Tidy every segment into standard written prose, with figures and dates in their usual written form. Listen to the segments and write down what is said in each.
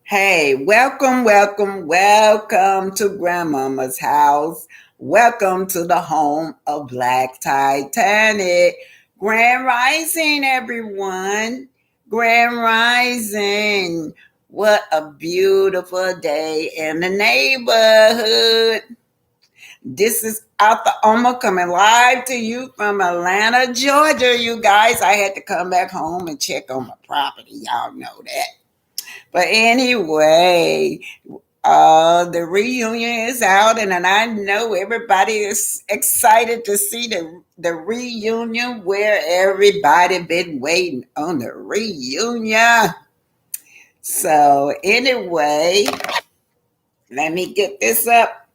Hey, welcome to Grandmama's house. Welcome to the home of Black Titanic. Grand Rising, everyone. Grand Rising. What a beautiful day in the neighborhood. This is Arthur Oma coming live to you from Atlanta, Georgia. You guys, I had to come back home and check on my property. Y'all know that. But anyway, the reunion is out, and I know everybody is excited to see the reunion where everybody been waiting on the reunion. So anyway, let me get this up.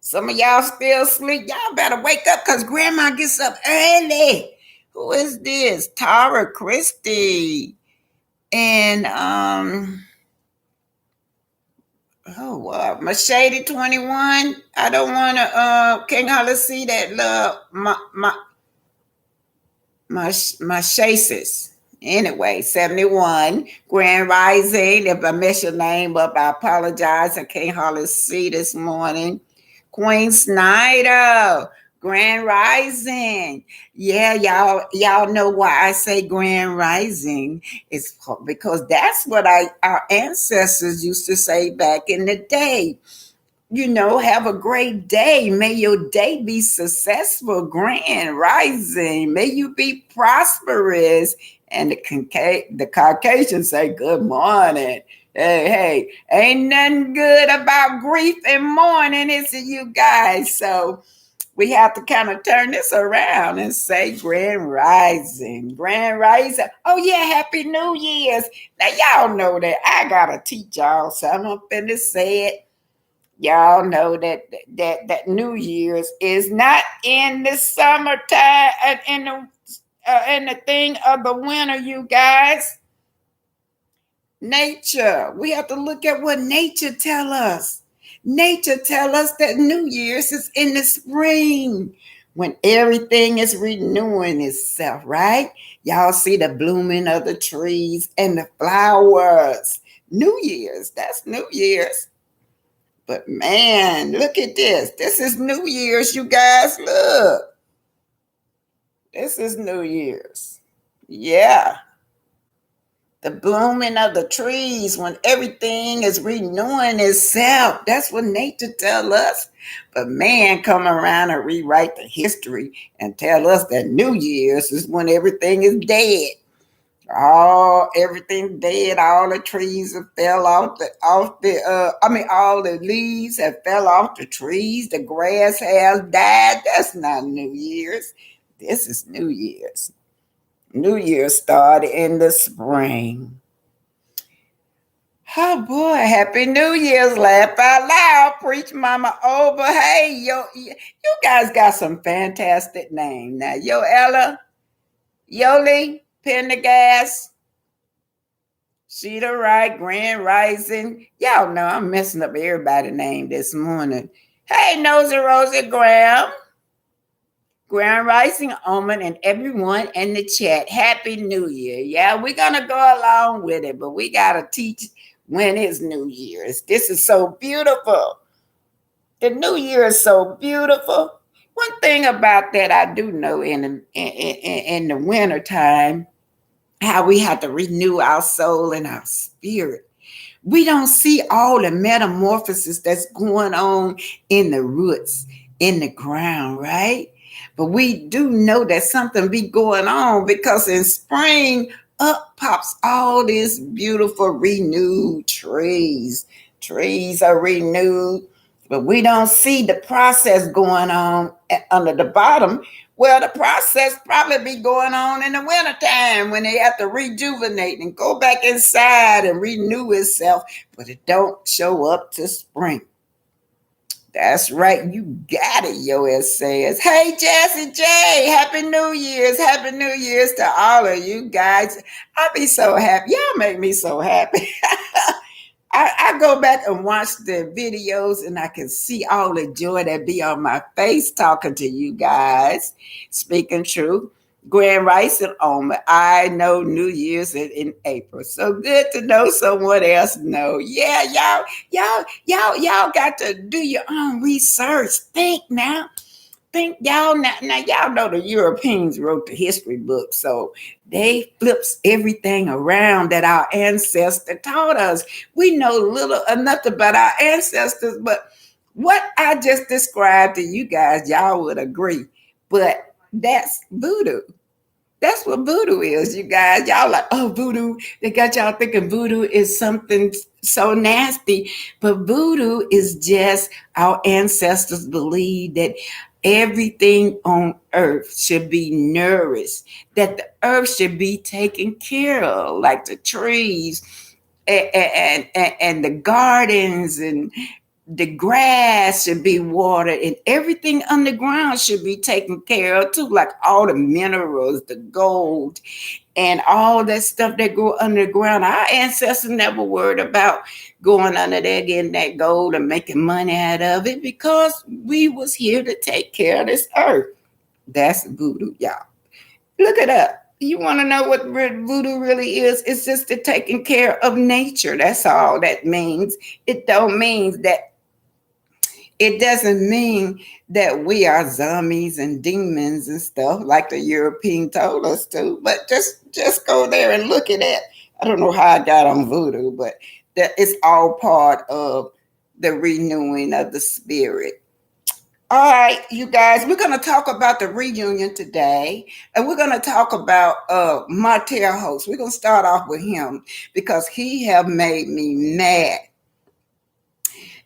Some of y'all still sleep. Y'all better wake up because grandma gets up early. Who is this? Tara Christie. And oh wow, my shady 21. I don't want to. Can't hardly see that love. My chases. Anyway, 71 Grand Rising. If I mess your name up, I apologize. I can't hardly see this morning. Queen Snyder. Grand Rising. Yeah, y'all know why I say Grand Rising. It's because that's what our ancestors used to say back in the day. Have a great day. May your day be successful, grand rising. May you be prosperous. And the Caucasians say, good morning. Hey, ain't nothing good about grief and mourning, is it, you guys? So we have to kind of turn this around and say grand rising, grand rising. Oh yeah, happy New Year's. Now y'all know that I gotta teach y'all something. I'm finna say it. Y'all know that New Year's is not in the summertime and in the thing of the winter, you guys. Nature. We have to look at what nature tell us. Nature tell us that New Year's is in the spring when everything is renewing itself, right? Y'all see the blooming of the trees and the flowers. New Year's, that's New Year's. But man, look at this. This is New Year's, you guys. Look. This is New Year's. Yeah. The blooming of the trees when everything is renewing itself. That's what nature tell us. But man come around and rewrite the history and tell us that New Year's is when everything is dead. Everything dead. All the trees have fell all the leaves have fell off the trees. The grass has died. That's not New Year's. This is New Year's. New Year's started in the spring. Oh boy, Happy New Year's. Laugh out loud. Preach mama over. Hey, you guys got some fantastic names. Now, Ella, Yoli, Pendergast, Sheeta Wright, Grand Rising. Y'all know I'm messing up everybody's name this morning. Hey, Nosy Rosie Graham. Grand Rising Omen and everyone in the chat. Happy New Year. Yeah, we're going to go along with it, but we got to teach when it's New Year's. This is so beautiful. The New Year is so beautiful. One thing about that I do know in the wintertime, how we have to renew our soul and our spirit. We don't see all the metamorphosis that's going on in the roots, in the ground, right? But we do know that something be going on because in spring, up pops all these beautiful renewed trees. Trees are renewed, but we don't see the process going on under the bottom. Well, the process probably be going on in the wintertime when they have to rejuvenate and go back inside and renew itself, but it don't show up to spring. That's right. You got it, Yoel says. Hey, Jesse J. Happy New Year's. Happy New Year's to all of you guys. I'll be so happy. Y'all make me so happy. I go back and watch the videos and I can see all the joy that be on my face talking to you guys, speaking truth. Grand Rising on. I know New Year's in April. So good to know someone else know. Yeah, y'all got to do your own research. Think now. Think y'all now y'all know the Europeans wrote the history book, so they flips everything around that our ancestor taught us. We know little or nothing about our ancestors, but what I just described to you guys, y'all would agree. But that's voodoo. That's what voodoo is, you guys. Y'all like, oh, voodoo. They got y'all thinking voodoo is something so nasty. But voodoo is just our ancestors believe that everything on earth should be nourished, that the earth should be taken care of, like the trees and the gardens and the grass should be watered and everything underground should be taken care of too, like all the minerals, the gold, and all that stuff that grew underground. Our ancestors never worried about going under there getting that gold and making money out of it because we was here to take care of this earth. That's voodoo, y'all. Look it up. You want to know what voodoo really is? It's just the taking care of nature. That's all that means. It don't mean that it doesn't mean that we are zombies and demons and stuff like the European told us to, but just go there and look at it. I don't know how I got on voodoo, but that it's all part of the renewing of the spirit. All right, you guys, we're going to talk about the reunion today, and we're going to talk about Martell host. We're going to start off with him because he have made me mad.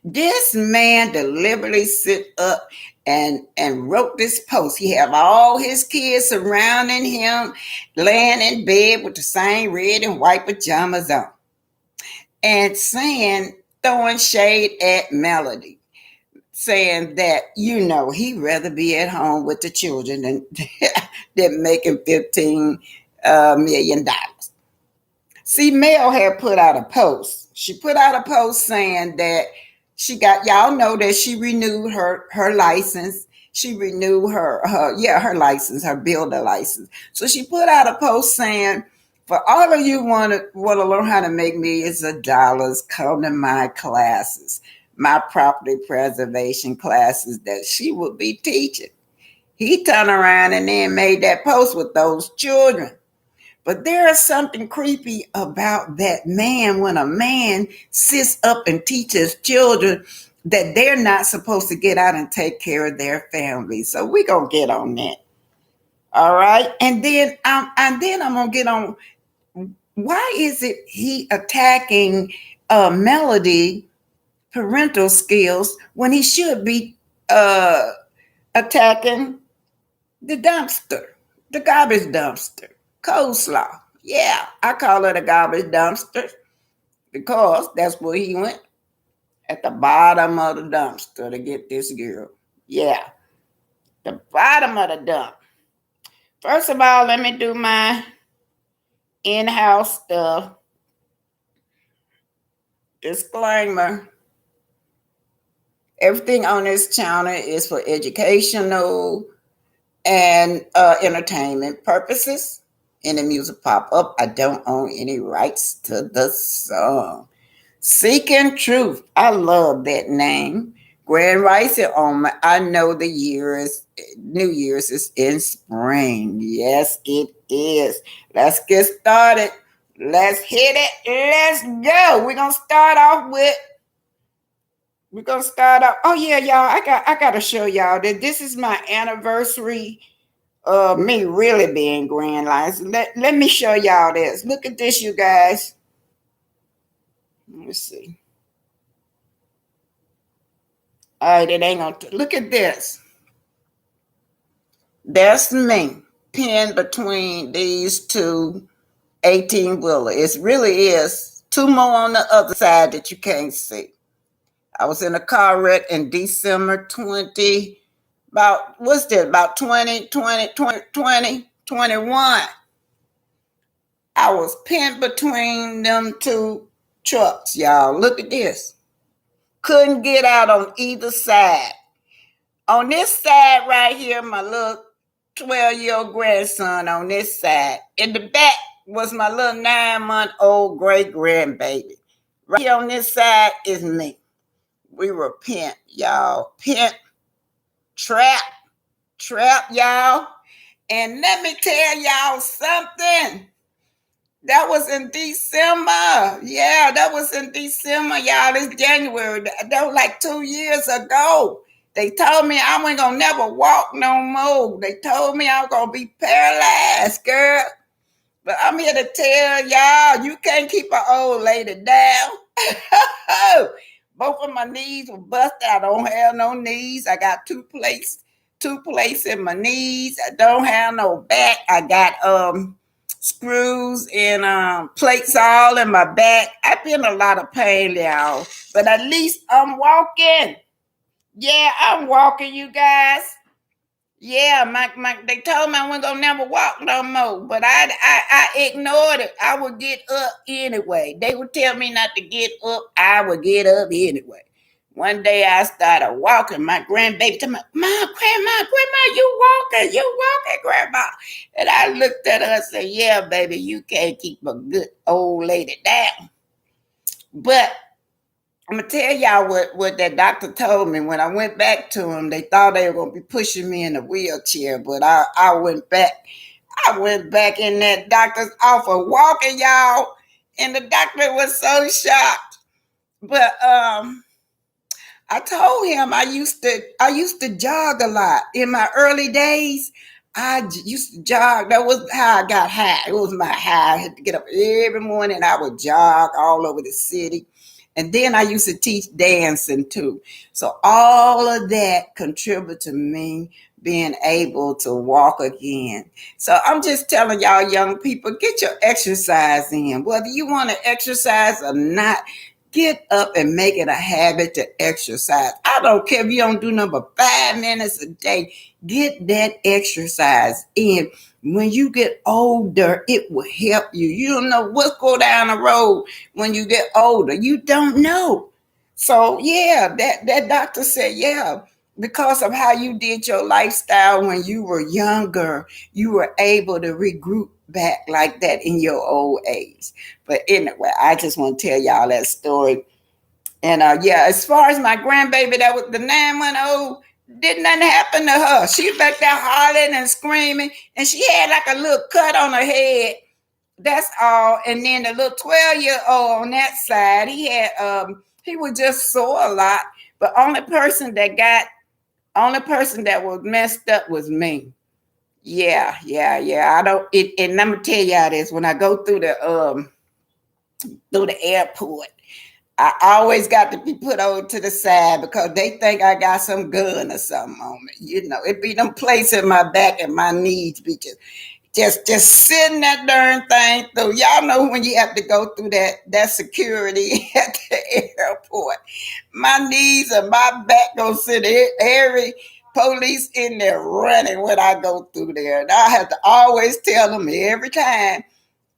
This man deliberately sit up and wrote this post. He have all his kids surrounding him, laying in bed with the same red and white pajamas on, and saying, throwing shade at Melody, saying that he'd rather be at home with the children than than making $15 million. See, Mel had put out a post. She put out a post saying that she got, y'all know that she renewed her license. She renewed her license, her builder license. So she put out a post saying, for all of you want to learn how to make millions of dollars, come to my classes, my property preservation classes that she would be teaching. He turned around and then made that post with those children. But there is something creepy about that man when a man sits up and teaches children that they're not supposed to get out and take care of their family. So we're gonna get on that. All right. And then I'm gonna get on why is it he attacking Melody parental skills when he should be attacking the dumpster, the garbage dumpster, coleslaw. Yeah, I call it a garbage dumpster because that's where he went at the bottom of the dumpster to get this girl. Yeah, the bottom of the dump. First of all, let me do my in-house stuff. Disclaimer. Everything on this channel is for educational and entertainment purposes. Any music pop up, I don't own any rights to the song. Seeking Truth, I love that name. Grand Rising on my, I know the New Year's is in spring. Yes, it is. Let's get started. Let's hit it. Let's go. We're gonna start off. Oh yeah, y'all. I gotta show y'all that this is my anniversary of me really being grand license. Let me show y'all this. Look at this, you guys. Let's see. All right, it ain't gonna look at this. That's me pinned between these two 18-wheeler. It really is two more on the other side that you can't see. I was in a car wreck in December 20, about, what's that, about 2021. I was pinned between them two trucks, y'all. Look at this. Couldn't get out on either side. On this side right here, my little 12-year-old grandson on this side. In the back was my little 9-month-old great grandbaby. Right here on this side is me. We were pent, y'all. Pent, trap, y'all. And let me tell y'all something. That was in December. Yeah, that was in December, y'all. It's January. That was like 2 years ago. They told me I wasn't gonna never walk no more. They told me I was gonna be paralyzed, girl. But I'm here to tell y'all, you can't keep an old lady down. Both of my knees were busted. I don't have no knees. I got two plates in my knees. I don't have no back. I got screws and plates all in my back. I've been in a lot of pain, y'all. But at least I'm walking. Yeah, I'm walking, you guys. Yeah, they told me I wasn't gonna never walk no more, but I ignored it. I would get up anyway. They would tell me not to get up. I would get up anyway. One day I started walking. My grandbaby told me, "Mom, grandma, you walking, grandma." And I looked at her and said, "Yeah, baby, you can't keep a good old lady down." But I'm gonna tell y'all what that doctor told me. When I went back to him, they thought they were gonna be pushing me in a wheelchair, but I went back. I went back in that doctor's office walking, y'all, and the doctor was so shocked. But I told him I used to jog a lot in my early days. Used to jog. That was how I got high. It was my high. I had to get up every morning. I would jog all over the city. And then I used to teach dancing too. So all of that contributed to me being able to walk again. So I'm just telling y'all young people, get your exercise in. Whether you want to exercise or not, get up and make it a habit to exercise. I don't care if you don't do number 5 minutes a day. Get that exercise in. When you get older, it will help you. You don't know what's going down the road when you get older. You don't know. So yeah, that doctor said, yeah, because of how you did your lifestyle when you were younger, you were able to regroup back like that in your old age. But anyway, I just want to tell y'all that story. And yeah, as far as my grandbaby, that was the 9-month-old, did nothing happen to her. She was back there hollering and screaming, and she had like a little cut on her head. That's all. And then the little 12-year-old on that side, he was just sore a lot. But only person that was messed up was me. Yeah. I don't. And let me tell y'all this: when I go through the airport, I always got to be put over to the side because they think I got some gun or something on me. You know, it be them plates in my back and my knees be just sitting that darn thing through. Y'all know when you have to go through that security at the airport. My knees and my back gonna sit every police in there running when I go through there. And I have to always tell them every time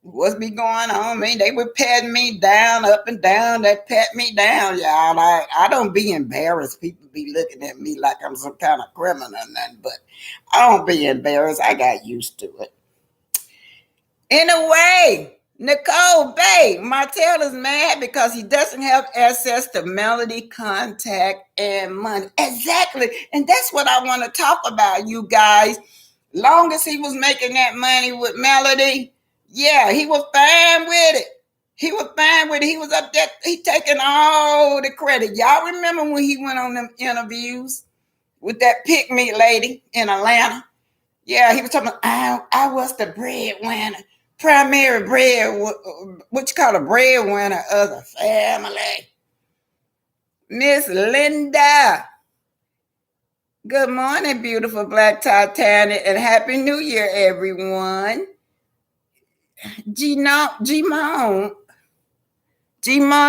what's be going on. Man, they would pat me down, up and down. They pat me down, y'all. I don't be embarrassed. People be looking at me like I'm some kind of criminal or nothing, but I don't be embarrassed. I got used to it. Anyway, Nicole Bay, Martell is mad because he doesn't have access to melody, contact, and money. Exactly. And that's what I want to talk about, you guys. Long as he was making that money with Melody, yeah, he was fine with it. He was fine with it. He was up there, he taking all the credit. Y'all remember when he went on them interviews with that pick me lady in Atlanta? Yeah, he was talking about, I was the breadwinner, primary bread, what you call a breadwinner of the family. Miss Linda. Good morning, beautiful Black Titanic, and Happy New Year, everyone. Gmon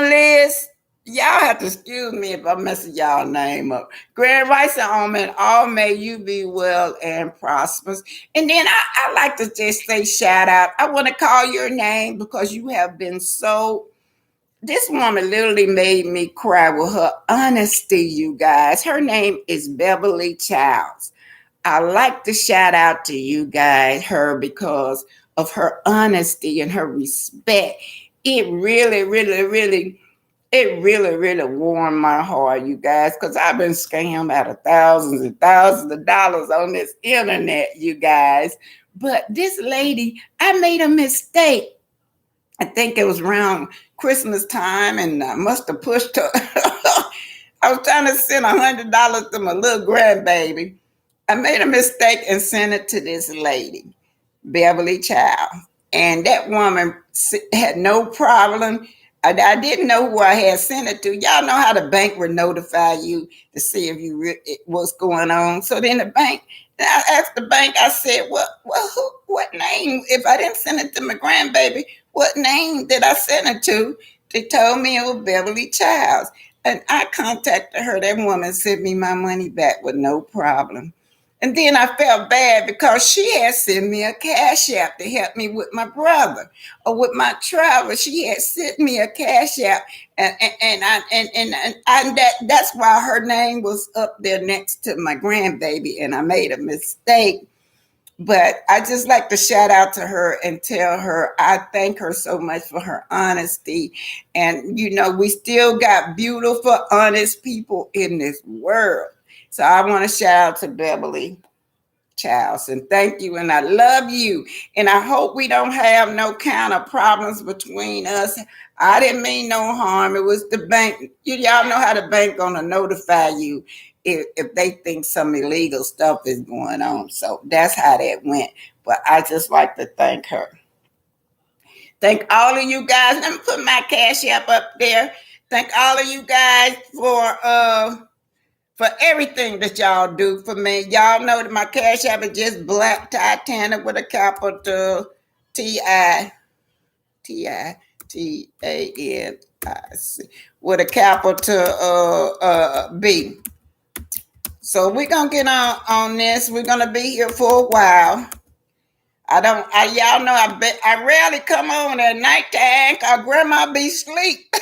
Liz, y'all have to excuse me if I'm messing y'all name up. Grand Rising Omen, all may you be well and prosperous. And then I like to just say shout out. I want to call your name because you have been so. This woman literally made me cry with her honesty, you guys. Her name is Beverly Childs. I like to shout out to you guys, her, because of her honesty and her respect. It really, really, really, it really, really warmed my heart, you guys, because I've been scammed out of thousands and thousands of dollars on this internet, you guys. But this lady, I made a mistake. I think it was around Christmas time, and I must have pushed her. I was trying to send $100 to my little grandbaby. I made a mistake and sent it to this lady, Beverly Child. And that woman had no problem. I didn't know who I had sent it to. Y'all know how the bank would notify you to see if what's going on. So then the bank, I asked the bank, I said, what name? If I didn't send it to my grandbaby, what name did I send it to? They told me it was Beverly Childs. And I contacted her. That woman sent me my money back with no problem. And then I felt bad because she had sent me a cash app to help me with my brother or with my travel. She had sent me a cash app, that's why her name was up there next to my grandbaby, and I made a mistake. But I just like to shout out to her and tell her I thank her so much for her honesty. And we still got beautiful, honest people in this world. So I want to shout out to Beverly Childs and thank you, and I love you, and I hope we don't have no kind of problems between us. I didn't mean no harm. It was the bank. Y'all know how the bank gonna notify you if they think some illegal stuff is going on. So that's how that went. But I just like to thank her. Thank all of you guys. Let me put my cash app up there. Thank all of you guys for everything that y'all do for me. Y'all know that my cash app is just Black Titanic with a capital Titanic with a capital B. So we're gonna get on this. We're gonna be here for a while. Y'all know I rarely come on at nighttime because grandma be asleep.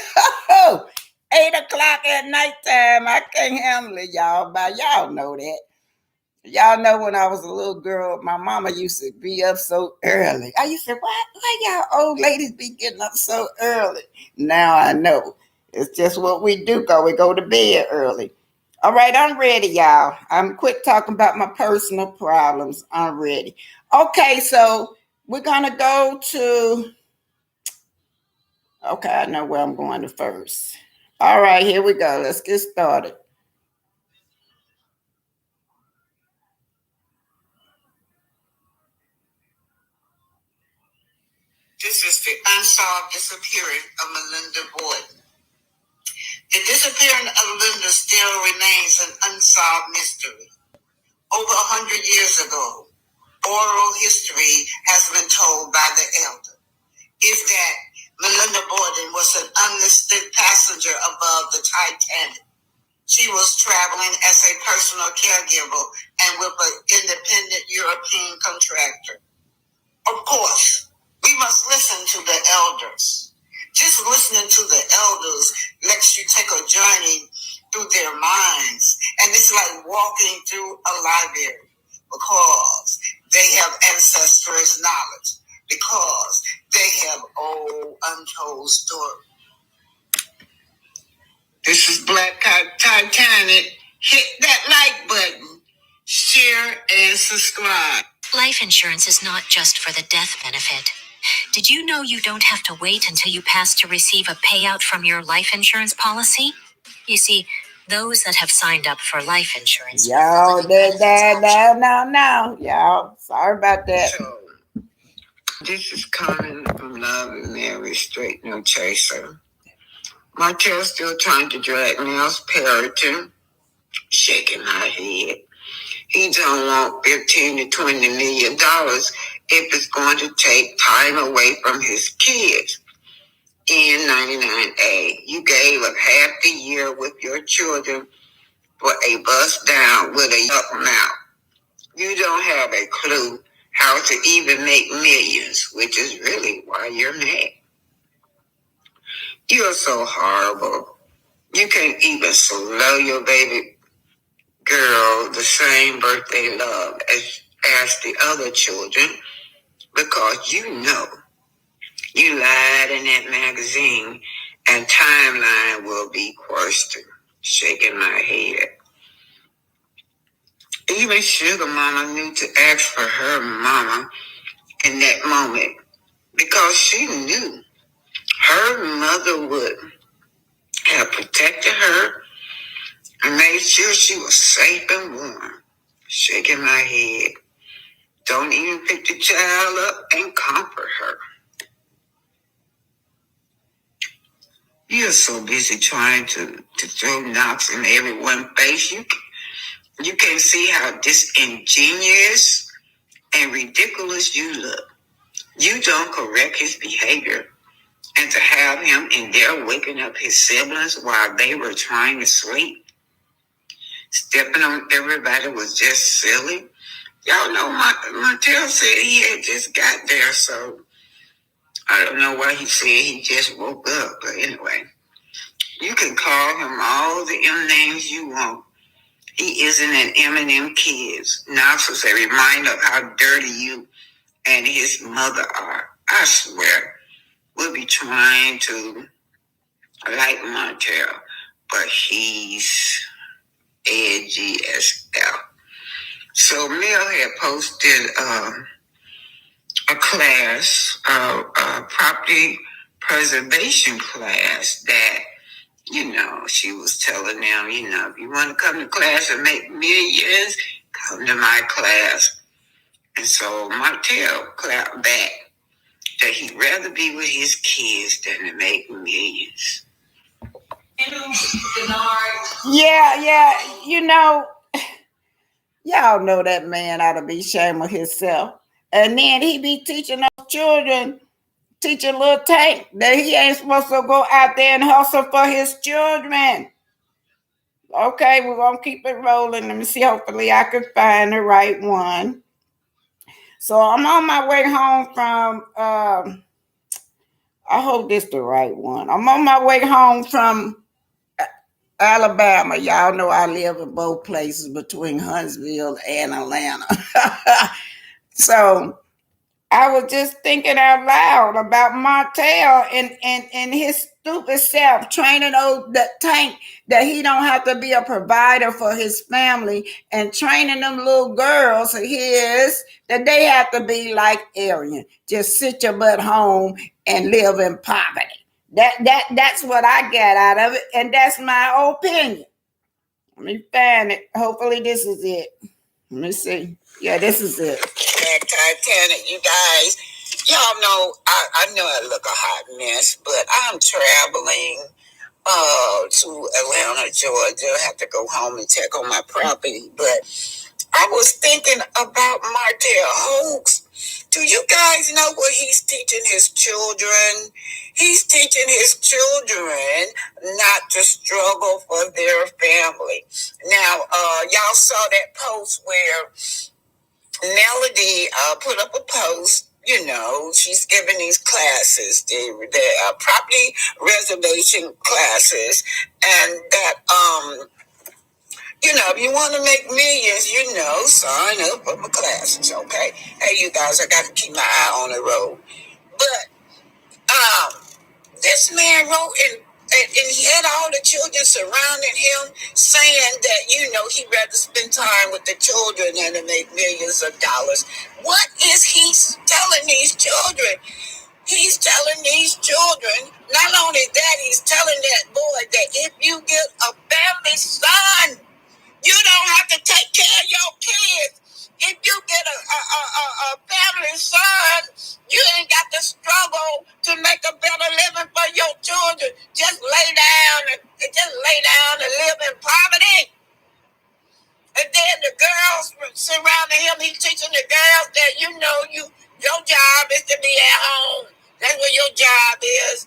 8 o'clock at nighttime. I can't handle it, y'all. But y'all know that. Y'all know when I was a little girl, my mama used to be up so early. I used to say, why y'all old ladies be getting up so early? Now I know. It's just what we do because we go to bed early. All right, I'm ready, y'all. I'm quit talking about my personal problems. I'm ready. Okay, so we're going to go to, okay, I know where I'm going to first. All right, here we go. Let's get started. This is the unsolved disappearance of Melinda Boyd. The disappearance of Linda still remains an unsolved mystery. Over 100 years ago, oral history has been told by the elder. Is that Melinda Borden was an unlisted passenger above the Titanic. She was traveling as a personal caregiver and with an independent European contractor. Of course, we must listen to the elders. Just listening to the elders lets you take a journey through their minds. And it's like walking through a library because they have ancestors' knowledge, because they have old untold stories. This is Black Titanic. Hit that like button, share, and subscribe. Life insurance is not just for the death benefit. Did you know you don't have to wait until you pass to receive a payout from your life insurance policy? You see, those that have signed up for life insurance. Y'all, now. Y'all, sorry about that. So, this is coming from Love and Mary, straight no chaser. Martell's still trying to drag Nels Perrington, shaking my head. He don't want $15 to $20 million if it's going to take time away from his kids. In 99A, you gave up half the year with your children for a bust down with a yuck mouth. You don't have a clue how to even make millions, which is really why you're mad. You're so horrible. You can't even slow your baby girl the same birthday love as the other children, because you lied in that magazine and timeline will be questioned. Shaking my head. Even Sugar Mama knew to ask for her mama in that moment, because she knew her mother would have protected her and made sure she was safe and warm. Shaking my head. Don't even pick the child up and comfort her. You're so busy trying to throw knocks in everyone's face. You can't see how disingenuous and ridiculous you look. You don't correct his behavior. And to have him in there waking up his siblings while they were trying to sleep, stepping on everybody was just silly. Y'all know Martell said he had just got there, so I don't know why he said he just woke up. But anyway, you can call him all the M names you want. He isn't an M&M Kids. Knox was a reminder of how dirty you and his mother are. I swear, we'll be trying to like Martell, but he's edgy as hell. So Mel had posted a class, a property preservation class that, she was telling them, if you want to come to class and make millions, come to my class. And so Martell clapped back that he'd rather be with his kids than to make millions. Yeah, y'all know that man ought to be ashamed of himself. And then he be teaching those children, teaching little Tank that he ain't supposed to go out there and hustle for his children. Okay, we're going to keep it rolling. Let me see. Hopefully I can find the right one. So I'm on my way home from, I hope this is the right one. I'm on my way home from Alabama. Y'all know I live in both places between Huntsville and Atlanta. So I was just thinking out loud about Martell and his stupid self training that Tank that he don't have to be a provider for his family, and training them little girls of his that they have to be like Aryan. Just sit your butt home and live in poverty. That's what I got out of it, and that's my opinion. Let me find it. Hopefully this is it. Let me see. Yeah, this is it. Titanic, you guys. Y'all know, I know I look a hot mess, but I'm traveling to Atlanta, Georgia. I have to go home and check on my property. But I was thinking about Martell Hoax. Do you guys know what he's teaching his children? He's teaching his children not to struggle for their family. Now, y'all saw that post where Melody put up a post. She's giving these classes, the property reservation classes, and that if you want to make millions, sign up for my classes, okay? Hey, you guys, I got to keep my eye on the road. But this man wrote and he had all the children surrounding him saying that, he'd rather spend time with the children than to make millions of dollars. What is he telling these children? He's telling these children, not only that, he's telling that boy that if you get a family son, you don't have to take care of your kids. If you get a family son, you ain't got to struggle to make a better living for your children. Just lay down and live in poverty. And then the girls surrounding him, he's teaching the girls that your job is to be at home. That's what your job is.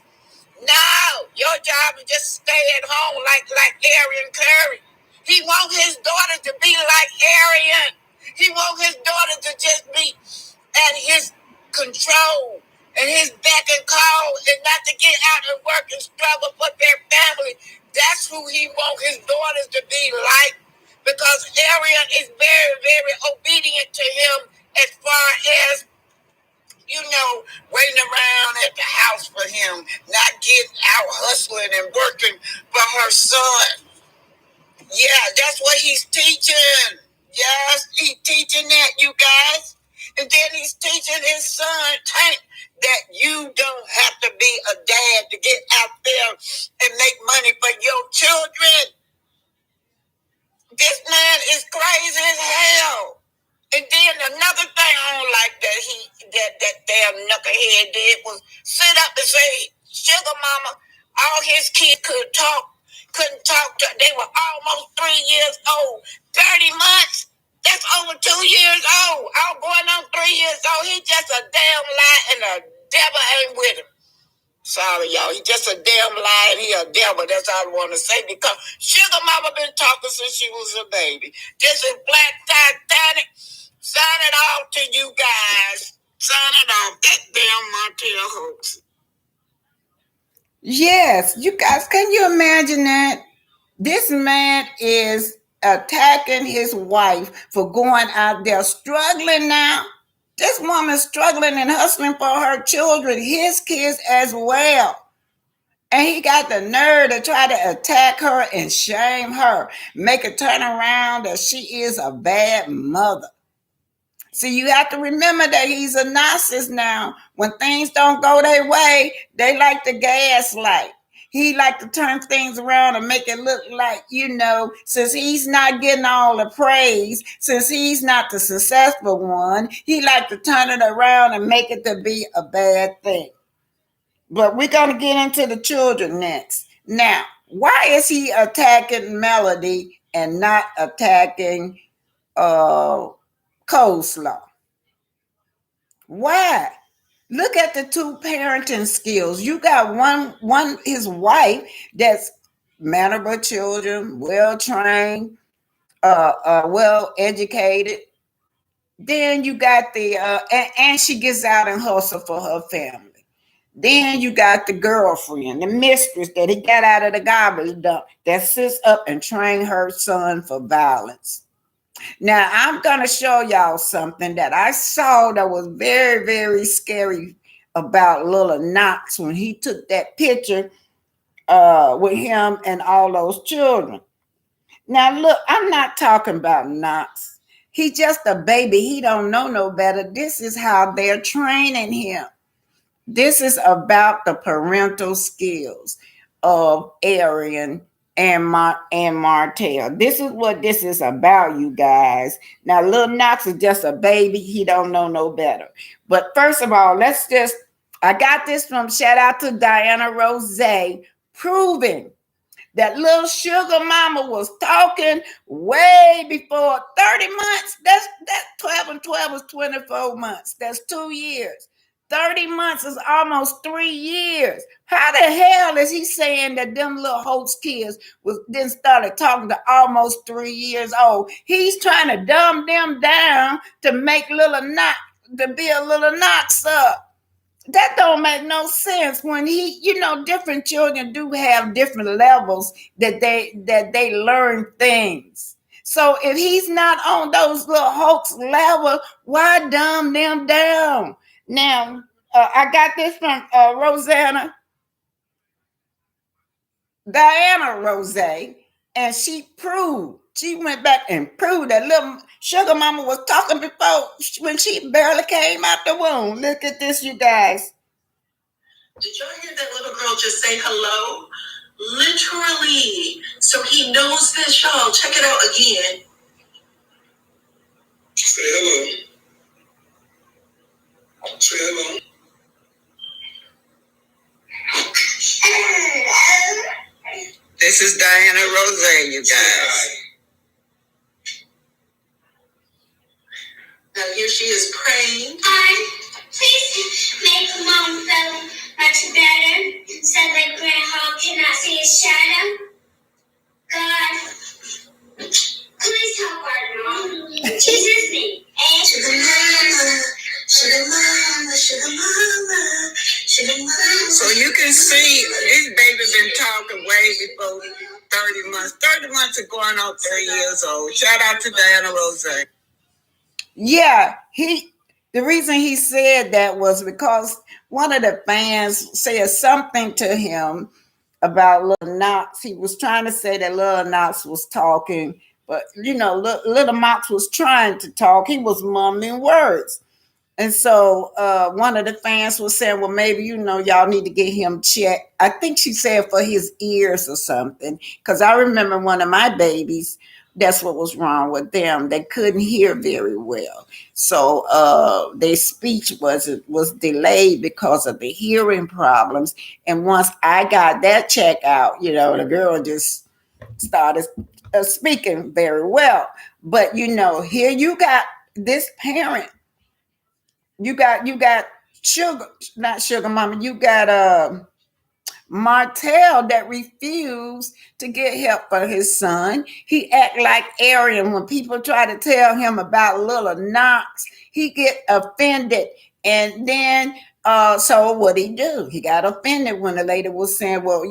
No, your job is just stay at home like Arian Curry. He wants his daughter to be like Arian. He wants his daughter to just be at his control and his beck and call, and not to get out and work and struggle for their family. That's who he wants his daughters to be like, because because Arian is very, very obedient to him as far as, waiting around at the house for him, not getting out hustling and working for her son. Yeah, that's what he's teaching. Yes, he's teaching that, you guys. And then he's teaching his son, Tank, that you don't have to be a dad to get out there and make money for your children. This man is crazy as hell. And then another thing I don't like that damn knucklehead did was sit up and say, Sugar Mama, all his kids couldn't talk to. They were almost 3 years old. 30 months? That's over 2 years old. All going on 3 years old. He just a damn lie and the devil ain't with him. Sorry, y'all. He just a damn lie and he a devil. That's all I want to say because Sugar Mama been talking since she was a baby. This is Black Titanic. Sign it off to you guys. Sign it off. That damn Martell hoax. Yes, you guys, can you imagine that? This man is attacking his wife for going out there struggling now. This woman's struggling and hustling for her children, his kids as well. And he got the nerve to try to attack her and shame her, make her turn around that she is a bad mother. See, you have to remember that he's a narcissist now. When things don't go their way, they like to gaslight. He like to turn things around and make it look like, since he's not getting all the praise, since he's not the successful one, he like to turn it around and make it to be a bad thing. But we're going to get into the children next. Now, why is he attacking Melody and not attacking coleslaw? Why? Look at the two parenting skills. You got one his wife that's mannerable children, well trained, well educated. Then you got the and she gets out and hustle for her family. Then you got the girlfriend, the mistress that he got out of the garbage dump that sits up and train her son for violence. Now, I'm going to show y'all something that I saw that was very, very scary about little Knox when he took that picture with him and all those children. Now, look, I'm not talking about Knox. He's just a baby. He don't know no better. This is how they're training him. This is about the parental skills of Arian and Martell. This is what this is about, you guys. Now, Lil Knox is just a baby. He don't know no better. But first of all, I got this from shout out to Diana Rose, proving that little sugar mama was talking way before 30 months. That's 12 and 12 is 24 months. That's 2 years. 30 months is almost 3 years. How the hell is he saying that them little hoax kids then started talking to almost 3 years old? He's trying to dumb them down to make little Knox, to be a little Knox up. That don't make no sense when different children do have different levels that they learn things. So if he's not on those little hoax level, why dumb them down? Now, I got this from Diana Rose, and she went back and proved that little sugar mama was talking before when she barely came out the womb. Look at this, you guys. Did y'all hear that little girl just say hello? Literally. So he knows this, y'all. Check it out again. Say hello. Say hello. This is Diana Rose, you guys. Now here she is praying. Please make mom feel much better so that Grandma cannot see his shadow. God, please help our mom. Jesus' name. So you can see this baby been talking way before 30 months. 30 months of going on 30 years old. Shout out to Diana Rose. Yeah, the reason he said that was because one of the fans said something to him about Little Knox. He was trying to say that Little Knox was talking, but Little Knox was trying to talk. He was mumbling words. And so one of the fans was saying, well, maybe, y'all need to get him checked. I think she said for his ears or something. Because I remember one of my babies, that's what was wrong with them. They couldn't hear very well. So their speech was delayed because of the hearing problems. And once I got that check out, the girl just started speaking very well. But, here you got this parent. You got sugar, not sugar mama. You got Martell that refused to get help for his son. He act like Arian when people try to tell him about little Knox. He get offended, and then so what he do? He got offended when the lady was saying, "Well,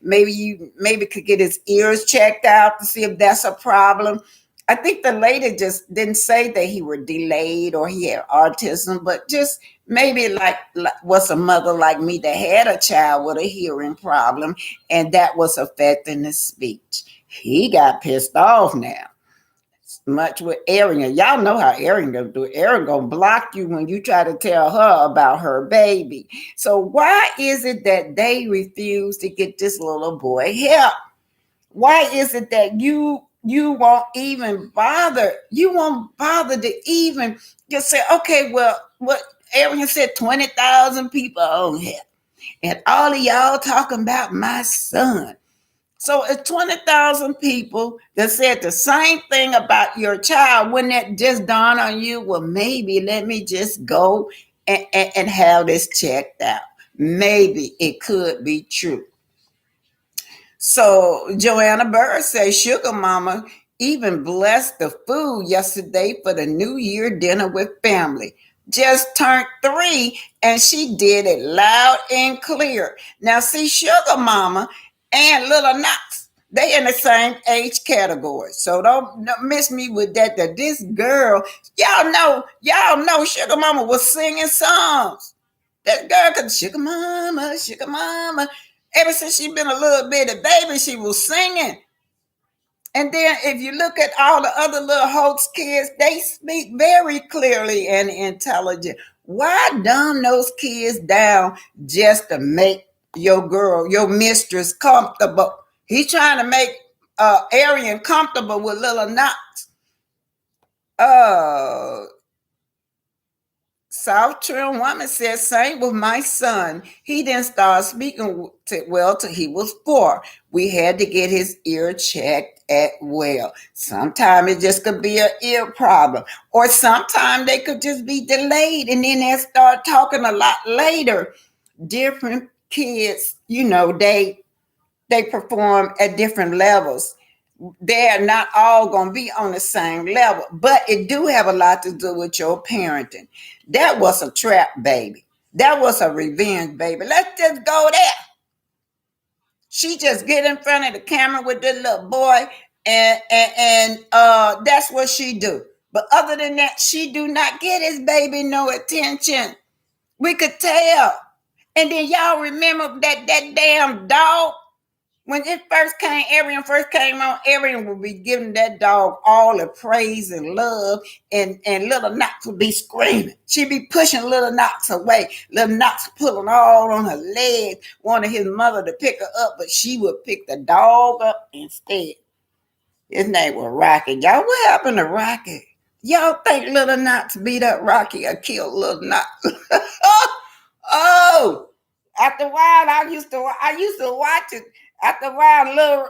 maybe could get his ears checked out to see if that's a problem." I think the lady just didn't say that he were delayed or he had autism, but just maybe like was a mother like me that had a child with a hearing problem and that was affecting his speech. He got pissed off now. Much with Arian. Y'all know how Arian gonna do it. Arian gonna block you when you try to tell her about her baby. So why is it that they refuse to get this little boy help? Why is it that you won't even bother? You won't bother to even just say, okay, well, what Arian said, 20,000 people on here, and all of y'all talking about my son. So it's 20,000 people that said the same thing about your child. When that just dawned on you, well, maybe let me just go and have this checked out. Maybe it could be true. So Joanna Bird says Sugar Mama even blessed the food yesterday for the New Year dinner with family. Just turned 3 and she did it loud and clear. Now see, Sugar Mama and Little Knox, they in the same age category. So don't miss me with that. That this girl, y'all know Sugar Mama was singing songs. That girl could Sugar Mama. Ever since she been a little bitty baby, she was singing. And then if you look at all the other little hoax kids, they speak very clearly and intelligent. Why dumb those kids down just to make your girl, your mistress comfortable? He's trying to make Arian comfortable with little Knox. South Trim woman said, same with my son. He didn't start speaking till he was 4. We had to get his ear checked at well. Sometimes it just could be an ear problem, or sometimes they could just be delayed and then they start talking a lot later. Different kids, they perform at different levels. They're not all going to be on the same level, but it do have a lot to do with your parenting. That was a trap baby. That was a revenge baby. Let's just go there. She just get in front of the camera with this little boy, and that's what she do. But other than that, she do not get his baby no attention. We could tell. And then y'all remember that damn dog. When Arian first came on, Arian would be giving that dog all the praise and love, and little Knox would be screaming. She'd be pushing little Knox away. Little Knox pulling all on her legs, wanting his mother to pick her up, but she would pick the dog up instead. His name was Rocky. Y'all, what happened to Rocky? Y'all think little Knox beat up Rocky or killed little Knox? Oh, after a while, I used to watch it. After a while, little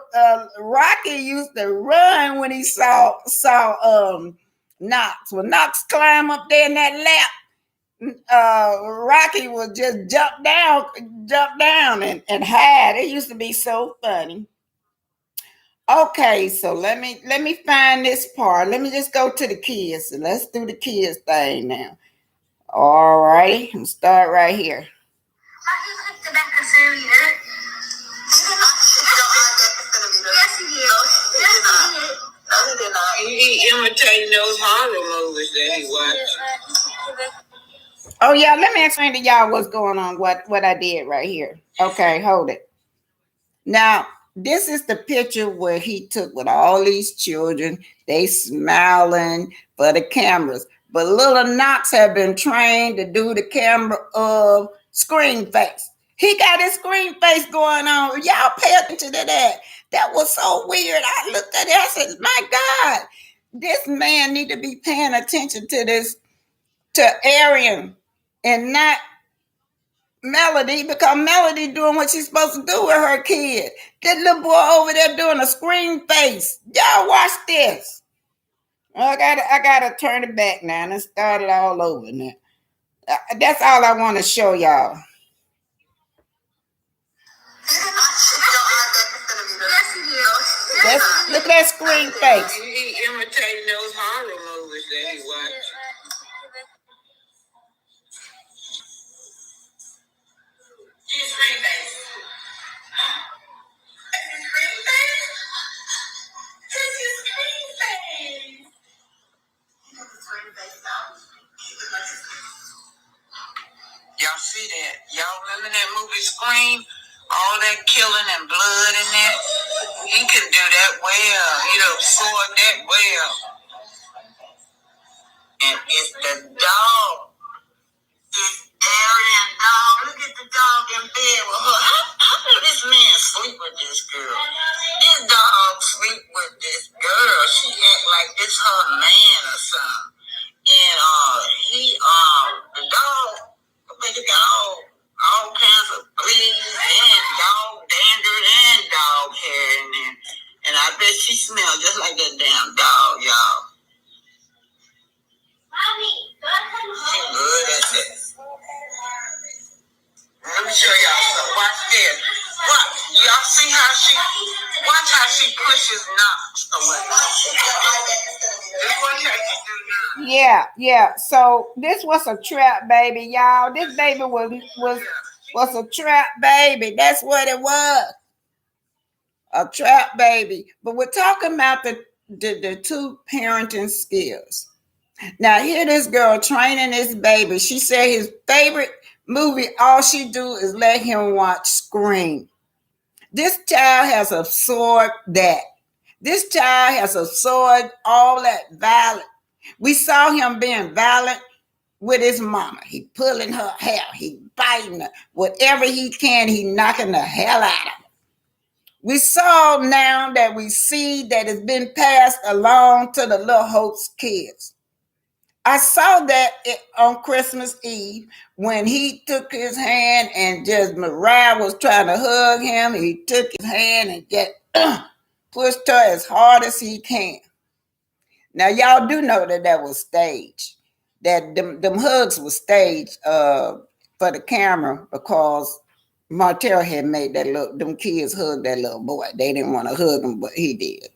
Rocky used to run when he saw Knox. When Knox climbed up there in that lap, Rocky would just jump down and hide. It used to be so funny. Okay, so let me find this part. Let me just go to the kids and let's do the kids thing now. All right, start right here. He imitating those horror movies that he watched. Oh yeah, let me explain to y'all what's going on. What I did right here. Okay, hold it. Now, this is the picture where he took with all these children. They smiling for the cameras. But little Knox had been trained to do the camera of screen face. He got his screen face going on. Y'all pay attention to that. That was so weird. I looked at it. I said, my God, this man need to be paying attention to this, to Arian, and not Melody, because Melody doing what she's supposed to do with her kid. That little boy over there doing a screen face. Y'all watch this. I gotta turn it back now and start it all over now. That's all I want to show y'all. Look at that screen face. He imitating those horror movies that he watched. Screen face. Y'all see that? Y'all remember that movie Scream? All that killing and blood in that? He can do that well. He done sword that well. And it's the dog. It's Arian dog. Look at the dog in bed with her. How did this man sleep with this girl? This dog sleep with this girl. She act like this her man or something. And the dog, I think it got all kinds of fleas and dog dander and dog hair in there. And I bet she smells just like that damn dog, y'all. She good at that. Let me show y'all something. Watch this. Watch. Y'all see how watch how she pushes Knox away. Watch how she do now. Yeah. So this was a trap baby, y'all. This baby was a trap baby. That's what it was. A trap baby. But we're talking about the two parenting skills. Now, here this girl training this baby. She said his favorite movie, all she do is let him watch Scream. This child has absorbed that. This child has absorbed all that violence. We saw him being violent with his mama. He pulling her hair. He biting her. Whatever he can, he knocking the hell out of her. We saw now that we see that it's been passed along to the Little Hope's kids. I saw that on Christmas Eve when he took his hand and just Mariah was trying to hug him. He took his hand and just pushed her as hard as he can. Now, y'all do know that was staged. That them hugs were staged for the camera because Martell had made them kids hug that little boy. They didn't want to hug him, but he did.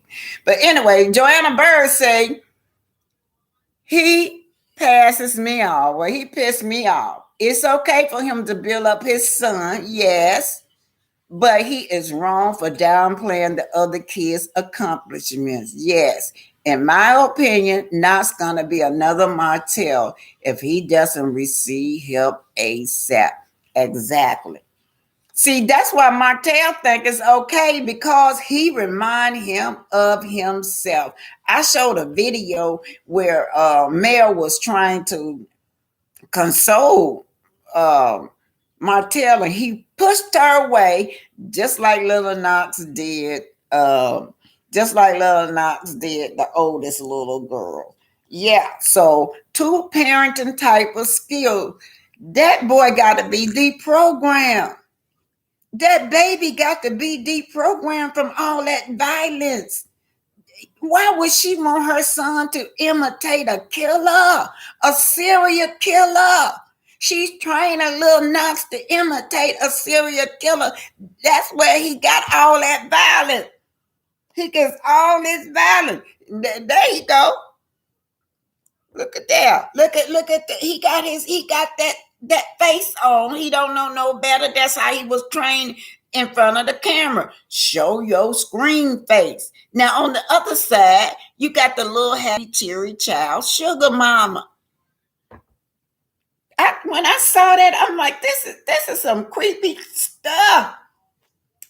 But anyway, Joanna Bird say, he passes me off. Well, he pissed me off. It's okay for him to build up his son, yes, but he is wrong for downplaying the other kids' accomplishments. Yes, in my opinion, Knox gonna be another Martell if he doesn't receive help ASAP. Exactly. See, that's why Martell think it's okay because he remind him of himself. I showed a video where Mel was trying to console Martell and he pushed her away just like Little Knox did. Just like Little Knox did the oldest little girl. Yeah, so two parenting type of skills. That boy got to be deprogrammed. That baby got to be deprogrammed from all that violence. Why would she want her son to imitate a killer, a serial killer? She's training Little Knox to imitate a serial killer. That's where he got all that violence. He gets all this violence. There you go. Look at that. Look at that. He got that face on. He don't know no better. That's how he was trained in front of the camera. Show your screen face. Now on the other side, you got the little happy teary child, sugar mama. When I saw that, I'm like, this is some creepy stuff.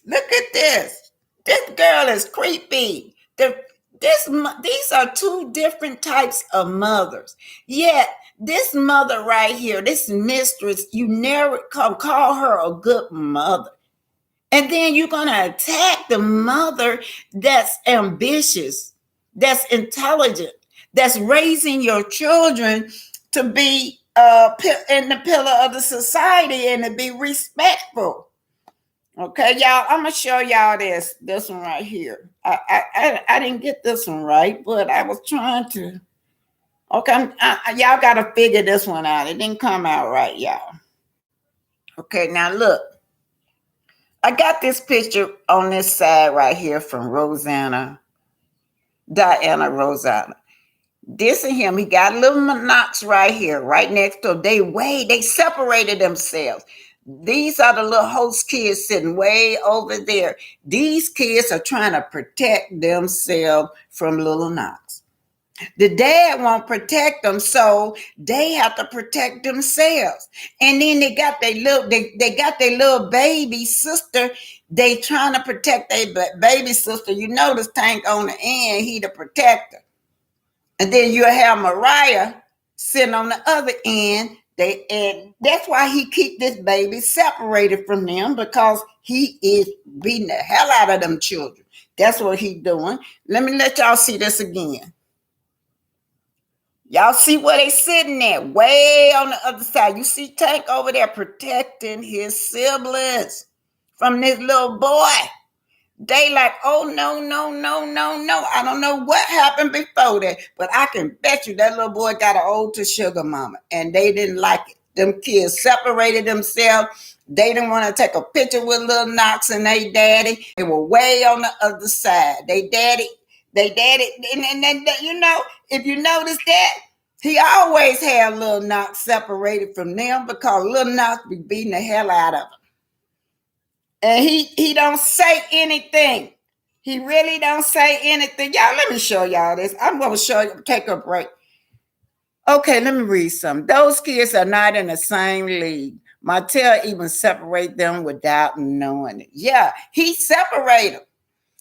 Look at this. This girl is creepy. These are two different types of mothers. Yet this mother right here, this mistress, you never call her a good mother. And then you're going to attack the mother that's ambitious, that's intelligent, that's raising your children to be in the pillar of the society and to be respectful. Okay, y'all, I'm gonna show y'all this one right here. I didn't get this one right, but I was trying to. Okay, y'all got to figure this one out. It didn't come out right, y'all. Okay, now look. I got this picture on this side right here from Diana Rosanna. This and him, he got a little knots right here, right next to him. They separated themselves. These are the little host kids sitting way over there. These kids are trying to protect themselves from little Knox. The dad won't protect them, so they have to protect themselves. And then they got their little baby sister. They trying to protect their baby sister. You notice Tank on the end, he the protector. And then you'll have Mariah sitting on the other end. And that's why he keep this baby separated from them, because he is beating the hell out of them children. That's what he doing. Let me let y'all see this again. Y'all see where they sitting at? Way on the other side. You see Tank over there protecting his siblings from this little boy. They like, oh, no. I don't know what happened before that, but I can bet you that little boy got an old to sugar mama, and they didn't like it. Them kids separated themselves. They didn't want to take a picture with little Knox and they daddy. They were way on the other side. They daddy, and you know, if you notice that, he always had little Knox separated from them because little Knox be beating the hell out of him. And he don't say anything. He really don't say anything. Y'all, let me show y'all this. I'm going to show you. Take a break. Okay, let me read some. Those kids are not in the same league. Martell even separate them without knowing it. Yeah, he separate them.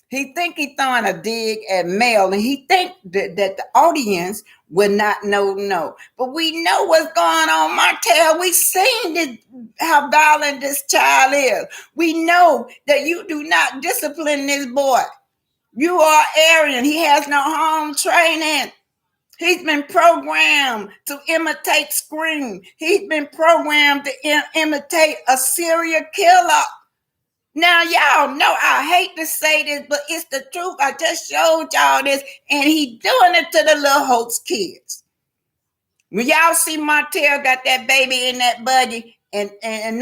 He think he throwing a dig at Mel, and he think that the audience would not know. But we know what's going on, Martell. We seen how violent this child is. We know that you do not discipline this boy. You are Aryan. He has no home training. He's been programmed to imitate Scream. He's been programmed to imitate a serial killer. Now, y'all know I hate to say this, but it's the truth. I just showed y'all this, and he doing it to the little host kids. When y'all see Martell got that baby in that buggy, and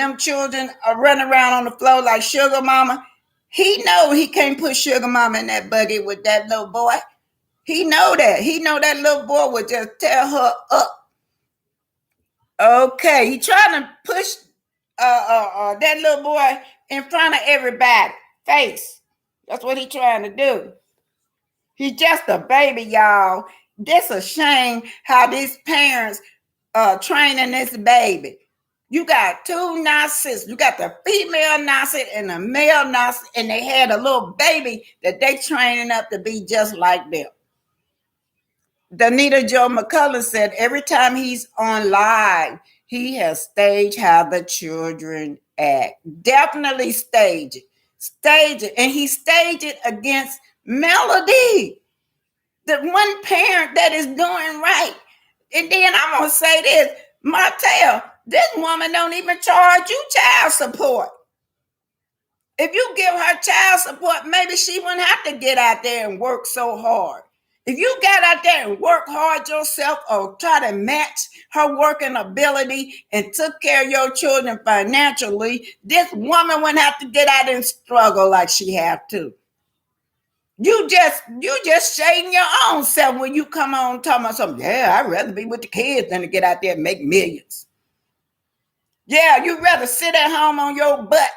them children are running around on the floor like Sugar Mama, he know he can't put Sugar Mama in that buggy with that little boy. He know that. He know that little boy would just tear her up. Okay, he trying to push that little boy in front of everybody face. That's what he trying to do. He's just a baby, y'all. This a shame how these parents training this baby. You got two Nazis. You got the female Nazi and the male Nazi, and they had a little baby that they training up to be just like them. Danita Joe McCullough said every time he's on live, he has staged how the children act. Definitely stage it. Stage it. And he staged it against Melody, the one parent that is doing right. And then I'm going to say this, Martell, this woman don't even charge you child support. If you give her child support, maybe she wouldn't have to get out there and work so hard. If you got out there and work hard yourself or try to match her working ability and took care of your children financially, this woman wouldn't have to get out and struggle like she have to. You just shading your own self when you come on talking about something. Yeah, I'd rather be with the kids than to get out there and make millions. Yeah, you'd rather sit at home on your butt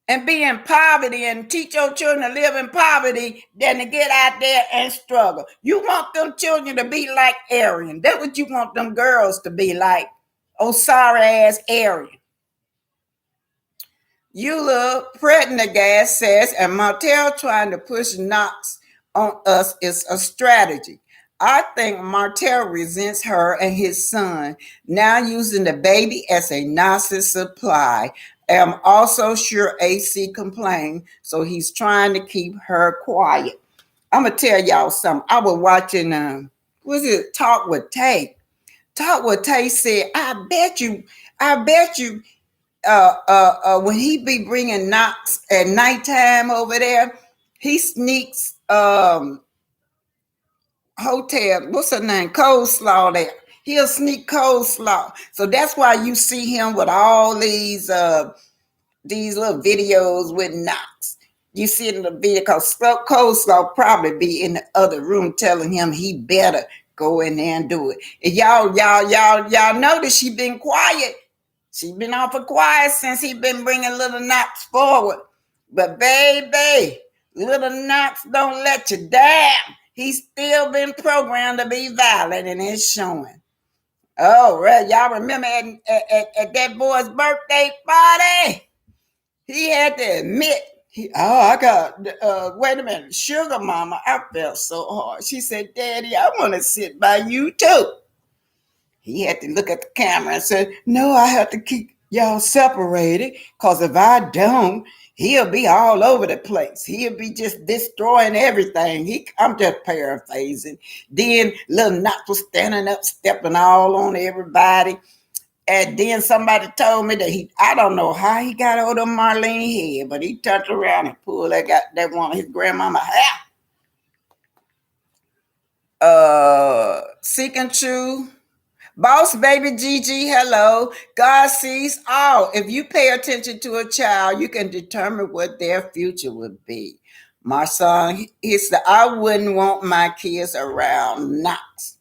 and be in poverty and teach your children to live in poverty than to get out there and struggle. You want them children to be like Arian. That's what you want them girls to be like. Oh, sorry ass Arian. Eula Prendergast says, and Martell trying to push Knox on us is a strategy. I think Martell resents her and his son, now using the baby as a Nazi supply. I'm also sure AC complained, so he's trying to keep her quiet. I'm gonna tell y'all something. I was watching was it Talk with Tay? Talk with Tay said, I bet you when he be bringing Knox at nighttime over there, he sneaks hotel, what's her name, coleslaw there. He'll sneak coleslaw. So that's why you see him with all these little videos with Knox. You see it in the video because coleslaw probably be in the other room telling him he better go in there and do it. And y'all notice she been quiet. She been awful quiet since he been bringing little Knox forward. But baby, little Knox don't let you down. He's still been programmed to be violent and it's showing. Oh, right. Y'all remember at that boy's birthday party? He had to admit, I got, wait a minute, sugar mama, I felt so hard. She said, Daddy, I want to sit by you too. He had to look at the camera and said, no, I have to keep y'all separated because if I don't, he'll be all over the place. He'll be just destroying everything. I'm just paraphrasing. Then little Knox was standing up, stepping all on everybody. And then somebody told me that I don't know how he got hold of Marlene's head, but he turned around and pulled that one of his grandmama hair. Seeking True. Boss baby Gigi, hello. God sees all. If you pay attention to a child, you can determine what their future would be. My son, he said, I wouldn't want my kids around Knox.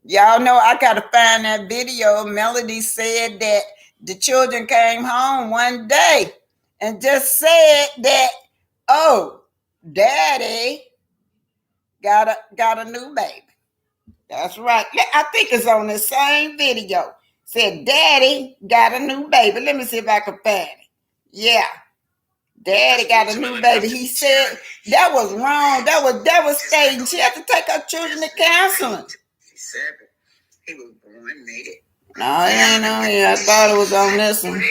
Y'all know I got to find that video. Melody said that the children came home one day and just said that, oh, daddy got a new baby. That's right. I think it's on the same video. Said, Daddy got a new baby. Let me see if I can find it. Yeah. Daddy got a new baby. He said that was wrong. That was devastating. She had to take her children to counseling. She said he was born naked. No, it ain't on here. I thought it was on this one.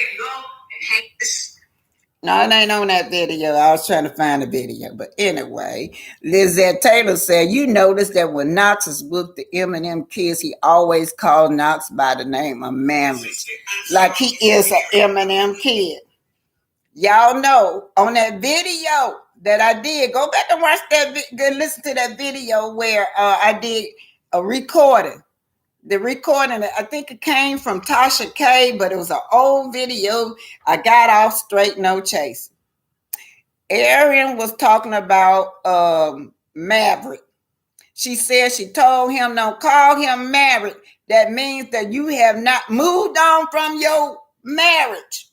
No, it ain't on that video. I was trying to find the video. But anyway, Lizette Taylor said, you notice that when Knox is with the Eminem kids, he always called Knox by the name of Marriage. Like he is an Eminem kid. Y'all know on that video that I did, go back and watch that, listen to that video where I did a recording. The recording, I think it came from Tasha K, but it was an old video. I got off straight, no chasing. Arian was talking about Maverick. She said she told him, don't call him Maverick. That means that you have not moved on from your marriage.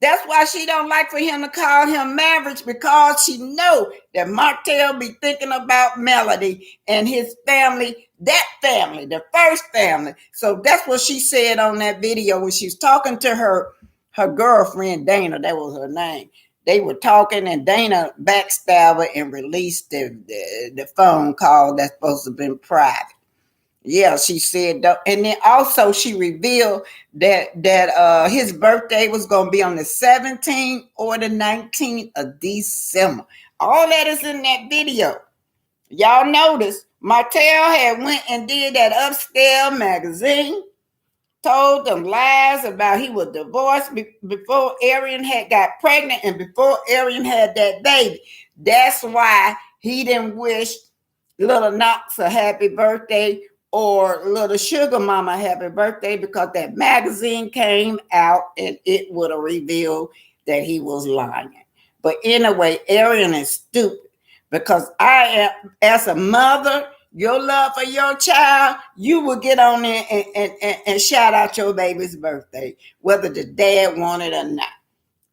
That's why she don't like for him to call him Maverick, because she know that Martell be thinking about Melody and his family, that family, the first family. So that's what she said on that video when she was talking to her girlfriend, Dana. That was her name. They were talking and Dana backstabbed her and released the phone call that's supposed to have been private. Yeah, she said, and then also she revealed that his birthday was going to be on the 17th or the 19th of December. All that is in that video. Y'all notice Martell had went and did that Upstairs magazine, told them lies about he was divorced before Arian had got pregnant and before Arian had that baby. That's why he didn't wish little Knox a happy birthday or little sugar mama happy birthday, because that magazine came out and it would have revealed that he was lying. But anyway, Arian is stupid, because I am, as a mother, your love for your child, you will get on there and shout out your baby's birthday, whether the dad wanted or not.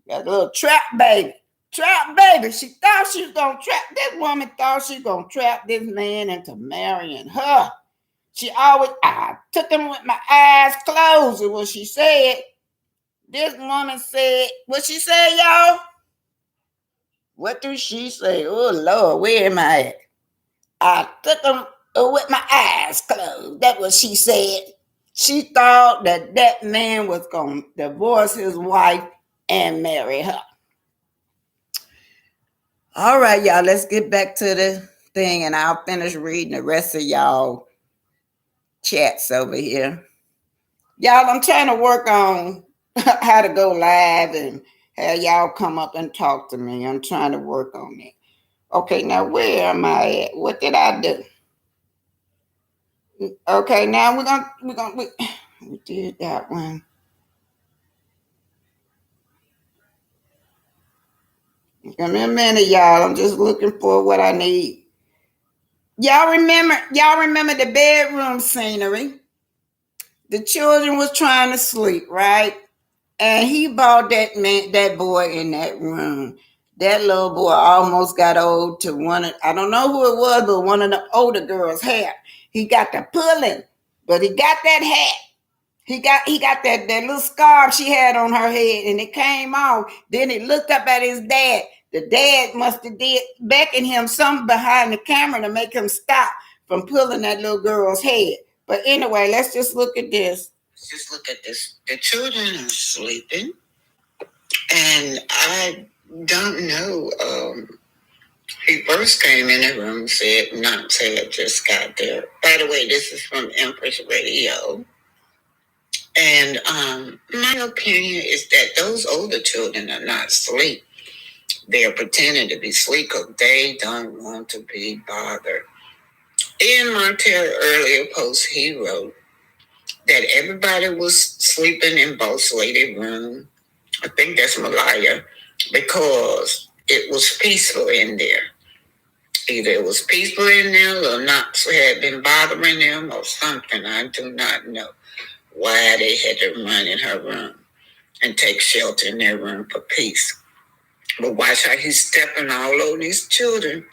Got a little trap baby. Trap baby. She thought she was gonna trap. This woman thought she was gonna trap this man into marrying her. She always, I took him with my eyes closed, is what she said. This woman said, what she said, y'all? What do she say? Oh, Lord, where am I at? I took him with my eyes closed. That's what she said. She thought that that man was going to divorce his wife and marry her. All right, y'all, let's get back to the thing, and I'll finish reading the rest of y'all chats over here. Y'all, I'm trying to work on how to go live and have y'all come up and talk to me. I'm trying to work on it. Okay, now where am I at? What did I do? Okay, now we did that one. Give me a minute, y'all. I'm just looking for what I need. Y'all remember the bedroom scenery? The children was trying to sleep, right? And he bought that boy in that room. That little boy almost got old to I don't know who it was, but one of the older girls' hair. He got the pulling, but he got that hat. He got that little scarf she had on her head, and it came off. Then he looked up at his dad. The dad must have did beckon him something behind the camera to make him stop from pulling that little girl's head. But anyway, let's just look at this. Let's just look at this. The children are sleeping, and I don't know. He first came in the room, said, just got there. By the way, this is from Empress Radio. And my opinion is that those older children are not asleep. They're pretending to be asleep because they don't want to be bothered. In Martell earlier post, he wrote that everybody was sleeping in boss lady room. I think that's Malaya, because it was peaceful in there. Either it was peaceful in there or not had been bothering them or something. I do not know why they had to run in her room and take shelter in their room for peace. But watch how he's stepping all over these children.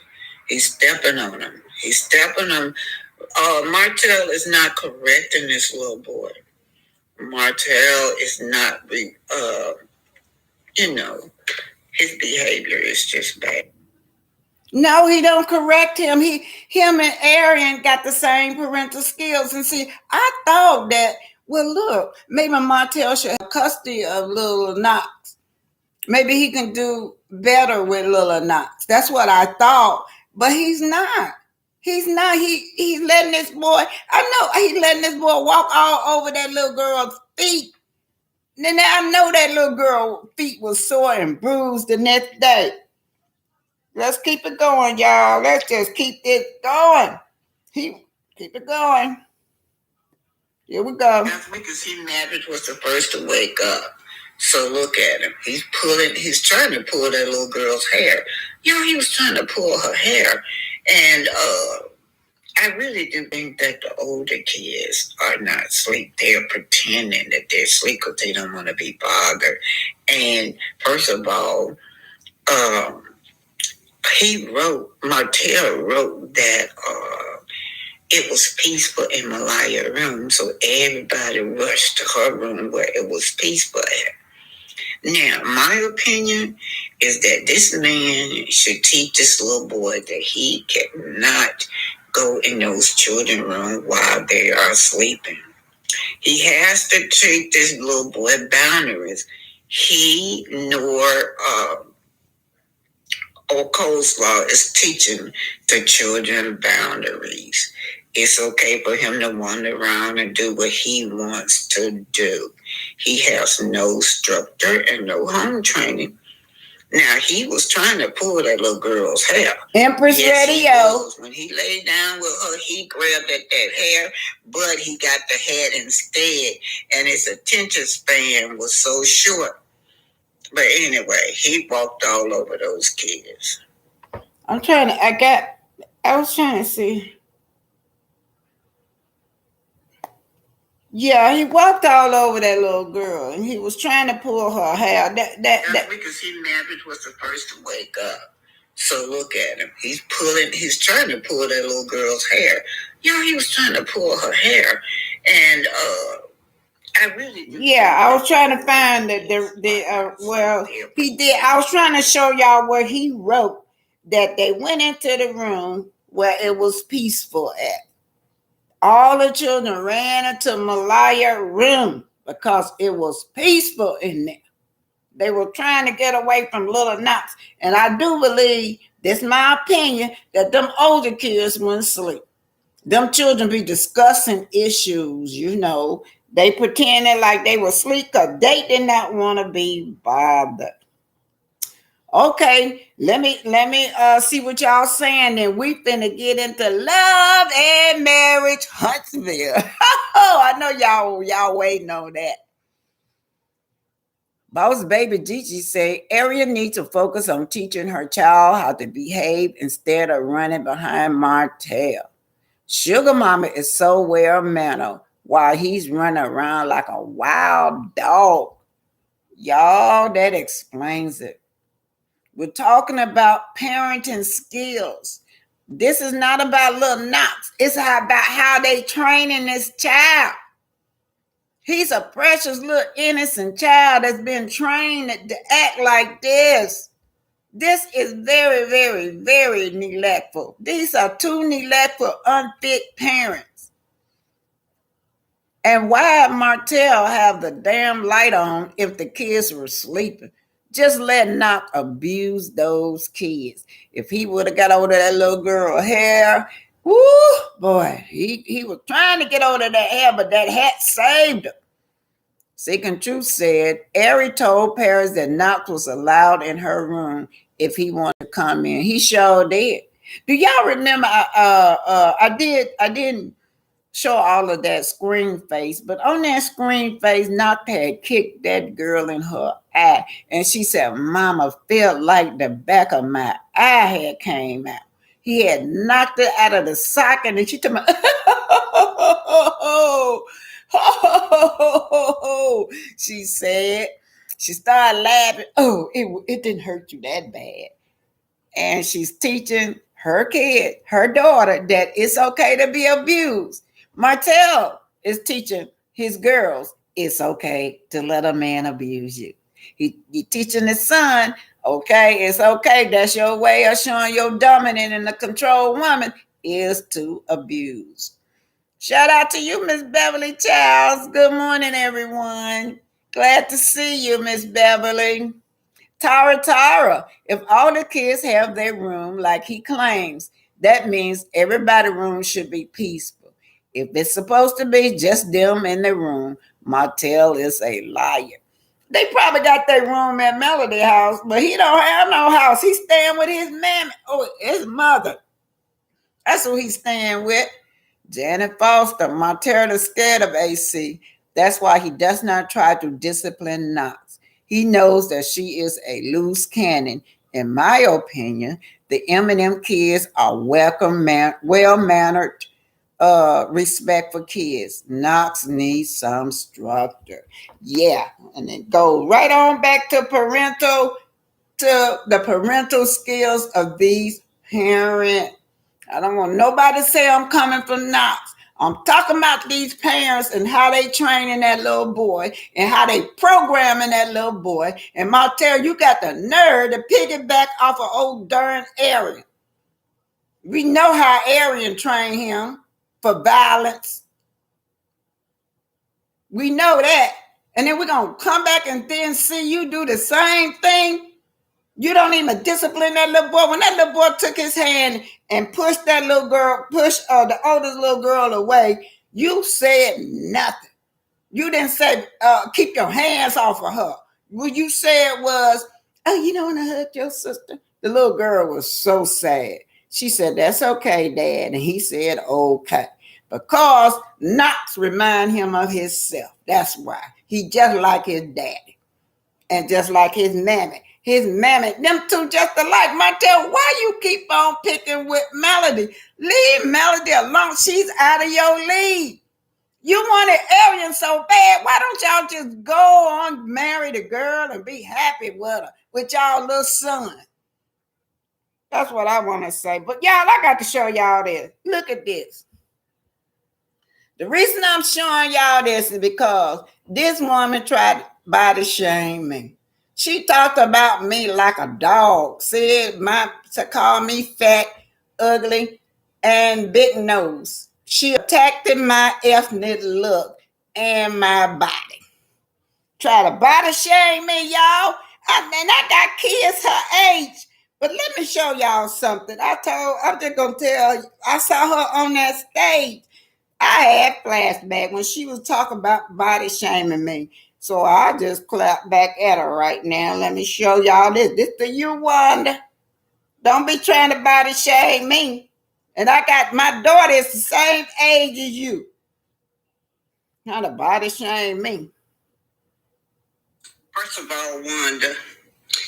He's stepping on them. He's stepping on them. Martell is not correcting this little boy. Martell is not, his behavior is just bad. No, he don't correct him. Him and Arian got the same parental skills. And see, I thought that, well, look, maybe Martell should have custody of little Knox. Maybe he can do better with little Knox. That's what I thought. But he's not. He's not. He's letting this boy, I know he's letting this boy walk all over that little girl's feet. And I know that little girl's feet was sore and bruised the next day. Let's keep it going, y'all. Let's just keep this going. Keep it going. Here we go. That's because Maverick was the first to wake up. So look at him. He's trying to pull that little girl's hair. He was trying to pull her hair. And I really do think that the older kids are not asleep. They're pretending that they're asleep because they don't want to be bothered. And first of all, Martell wrote that it was peaceful in Malaya's room, so everybody rushed to her room where it was peaceful at. Now, my opinion is that this man should teach this little boy that he cannot go in those children's room while they are sleeping. He has to treat this little boy boundaries. He nor or Coleslaw is teaching the children boundaries. It's okay for him to wander around and do what he wants to do. He has no structure and no home training. Now, he was trying to pull that little girl's hair. Empress Radio. When he laid down with her, he grabbed at that hair, but he got the head instead, and his attention span was so short. But anyway, he walked all over those kids. I was trying to see. Yeah, he walked all over that little girl, and he was trying to pull her hair. That because he Maverick was the first to wake up. So look at him. He's trying to pull that little girl's hair. Yeah, he was trying to pull her hair. And I really do. Yeah, I was trying to find well, he did. I was trying to show y'all where he wrote that they went into the room where it was peaceful at. All the children ran into Malia's room because it was peaceful in there. They were trying to get away from little Knox. And I do believe, that's my opinion, that them older kids wouldn't sleep. Them children be discussing issues, They pretended like they were asleep because they did not want to be bothered. Okay, let me see what y'all saying. Then we finna get into love and marriage Huntsville. Oh, I know y'all waiting on that. Boss baby Gigi say Area needs to focus on teaching her child how to behave instead of running behind Martell. Sugar Mama is so well mannered while he's running around like a wild dog. Y'all, that explains it. We're talking about parenting skills. This is not about little Knox. It's about how they training this child. He's a precious little innocent child that's been trained to act like this. This is very, very, very neglectful. These are two neglectful, unfit parents. And why Martell have the damn light on if the kids were sleeping? Just let Knox abuse those kids. If he would have got over that little girl hair, whoo, boy, he was trying to get over that hair, but that hat saved him. Seeking Truth said, Ari told Paris that Knox was allowed in her room if he wanted to come in. He sure did. Do y'all remember? I didn't show all of that screen face, but on that screen face, Knox had kicked that girl in her eye, and she said, "Mama felt like the back of my eye had came out." He had knocked her out of the socket, and she told me, she said. She started laughing. Oh, it didn't hurt you that bad. And she's teaching her kid, her daughter, that it's okay to be abused. Martell is teaching his girls it's okay to let a man abuse you. He teaching his son, okay, it's okay. That's your way of showing your dominant and the control woman is to abuse. Shout out to you, Miss Beverly Charles. Good morning, everyone. Glad to see you, Miss Beverly. Tara, if all the kids have their room like he claims, that means everybody's room should be peaceful. If it's supposed to be just them in the room, Martell is a liar. They probably got their room at Melody House, but he don't have no house. He's staying with his mammy, his mother. That's who he's staying with. Janet Foster, Martell is scared of AC. That's why he does not try to discipline Knox. He knows that she is a loose cannon. In my opinion, the M&M kids are well-mannered, respectful kids. Knox needs some structure. Yeah, and then go right on back to the parental skills of these parents. I don't want nobody to say I'm coming from Knox. I'm talking about these parents and how they training that little boy and how they programming that little boy. And Martell, you got the nerve to piggyback off of old darn Arian. We know how Arian trained him for violence. We know that. And then we're going to come back and then see you do the same thing. You don't even discipline that little boy. When that little boy took his hand and pushed that little girl, the oldest little girl away, you said nothing. You didn't say, keep your hands off of her. What you said was, oh, you don't want to hurt your sister? The little girl was so sad. She said, that's okay, Dad. And he said, okay. Because Knox remind him of himself. That's why. He just like his daddy. And just like his mammy. His mammy, them two just alike. Martell, why you keep on picking with Melody? Leave Melody alone. She's out of your league. You wanted alien so bad. Why don't y'all just go on, marry the girl and be happy with her, with y'all little son? That's what I want to say. But y'all, I got to show y'all this. Look at this. The reason I'm showing y'all this is because this woman tried to body shame me. She talked about me like a dog, said to call me fat, ugly, and big nose. She attacked my ethnic look and my body. Try to body shame me, y'all. And I got kids her age. But let me show y'all something. I'm just gonna tell you, I saw her on that stage. I had flashback when she was talking about body shaming me. So I just clap back at her right now. Let me show y'all this. This the you wonder. Don't be trying to body shame me. And I got my daughter is the same age as you. How to body shame me. First of all, Wanda,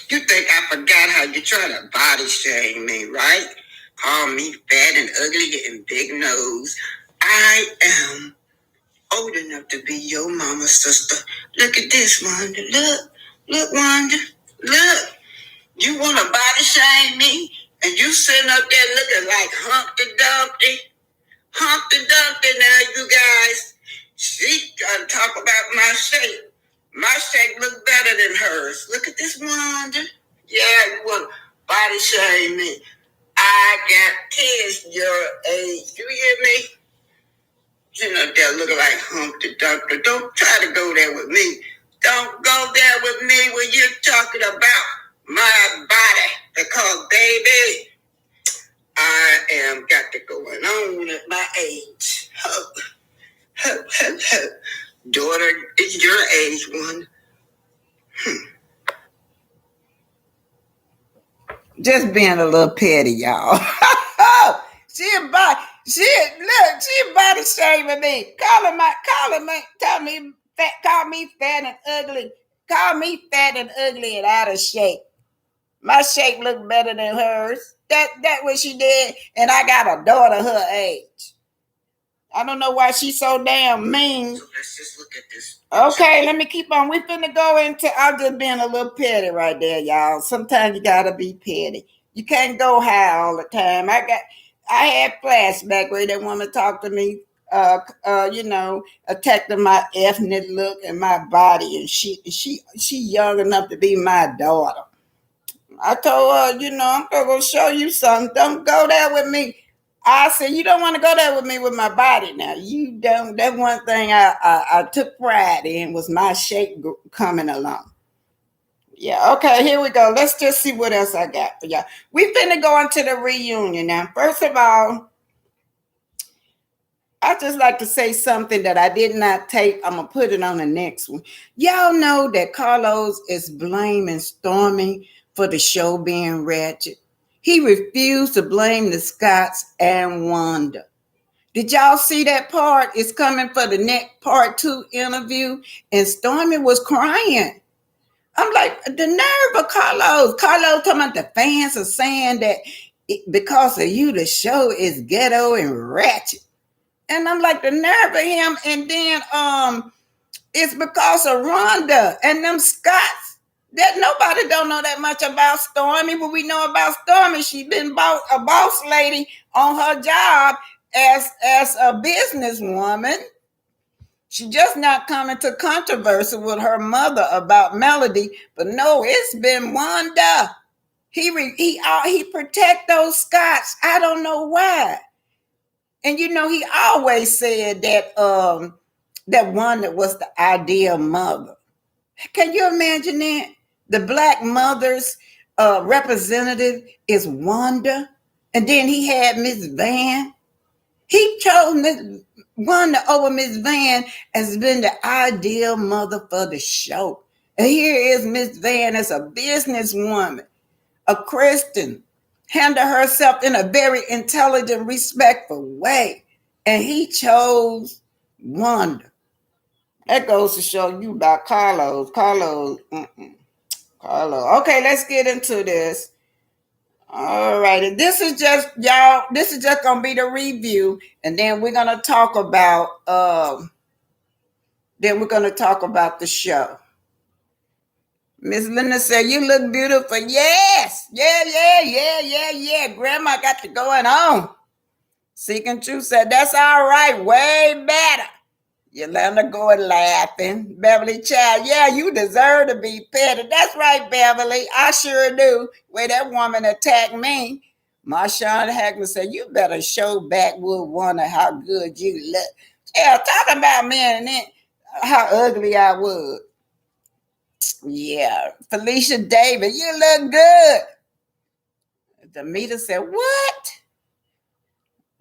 you think I forgot how you try to body shame me, right? Call me fat and ugly and big nose. I am old enough to be your mama's sister. Look at this, Wanda. Look, Wanda. Look. You want to body shame me? And you sitting up there looking like Humpty Dumpty. Humpty Dumpty now, you guys. She got to talk about my shape. My shape look better than hers. Look at this, Wanda. Yeah, you want to body shame me. I got kids your age. You hear me? You know, they're looking like Humpty Dumpty. Don't try to go there with me. Don't go there with me when you're talking about my body. Because, baby, I am got to going on at my age. Daughter, it's your age, one. Just being a little petty, y'all. She body shaming me. Call me fat and ugly. Call me fat and ugly and out of shape. My shape look better than hers. That what she did, and I got a daughter her age. I don't know why she's so damn mean. So let's just look at this. Okay, let me keep on. We finna go into. I'm just being a little petty right there, y'all. Sometimes you gotta be petty. You can't go high all the time. I had flashback where that woman talked to me, attacking my ethnic look and my body, and she young enough to be my daughter. I told her, I'm gonna show you something. Don't go there with me. I said, you don't want to go there with me with my body now. You don't. That one thing I took pride in was my shape coming along. Yeah, okay, here we go. Let's just see what else I got for y'all. We finna go into the reunion now. First of all, I just like to say something that I did not take. I'm gonna put it on the next one. Y'all know that Carlos is blaming Stormy for the show being ratchet. He refused to blame the Scotts and Wanda. Did y'all see that part? It's coming for the next part 2 interview, and Stormy was crying. I'm like, the nerve of Carlos. Carlos talking about the fans are saying that because of you, the show is ghetto and ratchet. And I'm like, the nerve of him. And then it's because of Rhonda and them Scotts. That nobody don't know that much about Stormy, but we know about Stormy. She been a boss lady on her job as a businesswoman. She just not coming to controversy with her mother about Melody, but no, it's been Wanda. He protect those Scotts. I don't know why. And he always said that that Wanda was the ideal mother. Can you imagine that? The black mother's representative is Wanda. And then he had Miss Van. He chose Miss Wanda over Miss Van as being the ideal mother for the show. And here is Miss Van as a businesswoman, a Christian, handle herself in a very intelligent, respectful way. And he chose Wanda. That goes to show you about Carlos. Carlos. Okay, let's get into this. All right. This is just, y'all, this is just going to be the review. And then we're going to talk about Then we're going to talk about the show. Miss Linda said, "You look beautiful." Yes. Yeah. Grandma got you going on. Seeking Truth said, "That's all right. Way better." Yolanda going laughing. Beverly Child, yeah, you deserve to be petted. That's right, Beverly. I sure do. Way that woman attacked me. Marshawn Hackman said, "You better show Backwood Wonder how good you look." Yeah, talking about me and then how ugly I was. Yeah. Felicia David, you look good. Demeter said, "What?"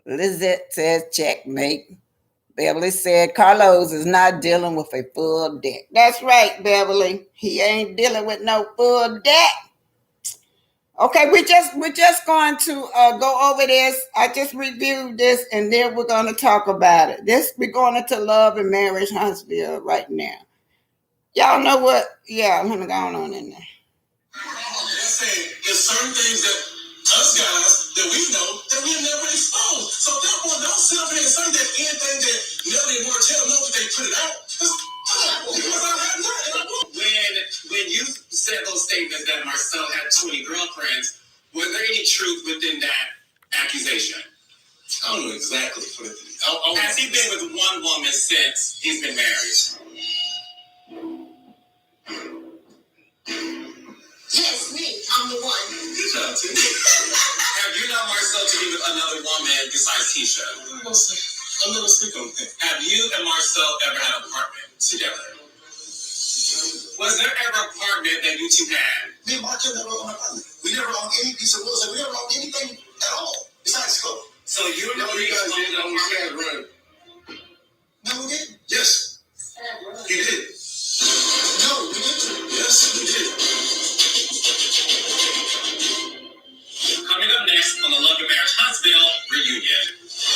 Lizette says, "Checkmate." Beverly said, "Carlos is not dealing with a full deck." That's right, Beverly. He ain't dealing with no full deck. Okay, we're just going to go over this. I just reviewed this, and then we're going to talk about it. We're going into Love and Marriage Huntsville right now. Y'all know what? Yeah, I'm gonna go on in there. That's saying there's certain things that us guys that we know that we never exposed. So therefore, don't sit up here and say that anything that Nelly and Martell know that they put it out. Because I have not. When you said those statements that Marcel had 20 girlfriends, was there any truth within that accusation? I don't know exactly. Has he been with one woman since he's been married? Yes, me. I'm the one. Good job, T. Have you known Marcel to be with another woman besides Tisha? I'm never speak on that. Have you and Marcel ever had an apartment together? Was there ever an apartment that you two had? Me and Marcel never owned an apartment. We never owned any piece of real estate. We never owned anything at all besides school. So you and you guys didn't own Sad Run? No, we didn't. Yes. He did. No, we didn't. Yes, we did. Coming up next on the Love and Marriage Huntsville reunion,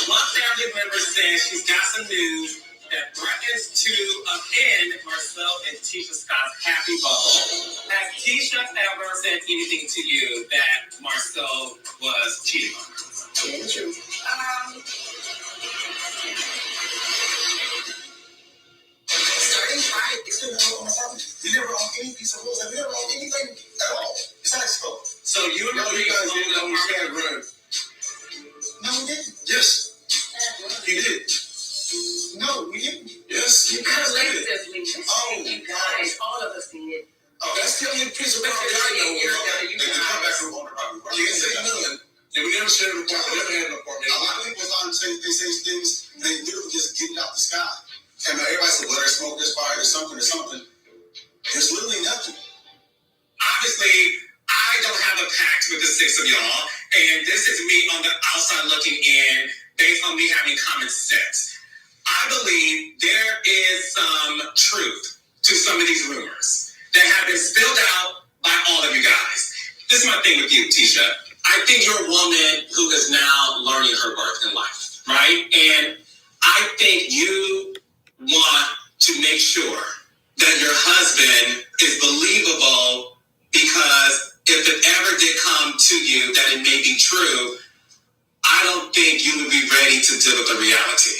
one family member says she's got some news that threatens to upend Marcel and Tisha Scott's happy bubble. Has Tisha ever said anything to you that Marcel was cheating on her? Yeah, true. Starting right. We never owned any piece of real estate. We never owned anything at all besides school. So you and you guys didn't own Sad Run? No, we didn't. Yes. He did. No, we didn't. Yes, you guys did. Oh, you guys, all of us did. Oh, that's still a piece of property I know. You come back from owner property. You can say none. And we never shared an apartment. Never had an apartment. A lot of people say things and they literally just getting out the sky. And everybody said, well, there's smoke, there's fire, there's something. There's literally nothing. Obviously, I don't have a pact with the six of y'all, and this is me on the outside looking in, based on me having common sense. I believe there is some truth to some of these rumors that have been spilled out by all of you guys. This is my thing with you, Tisha. I think you're a woman who is now learning her worth in life, right? And I think you want to make sure that your husband is believable, because if it ever did come to you that it may be true, I don't think you would be ready to deal with the reality.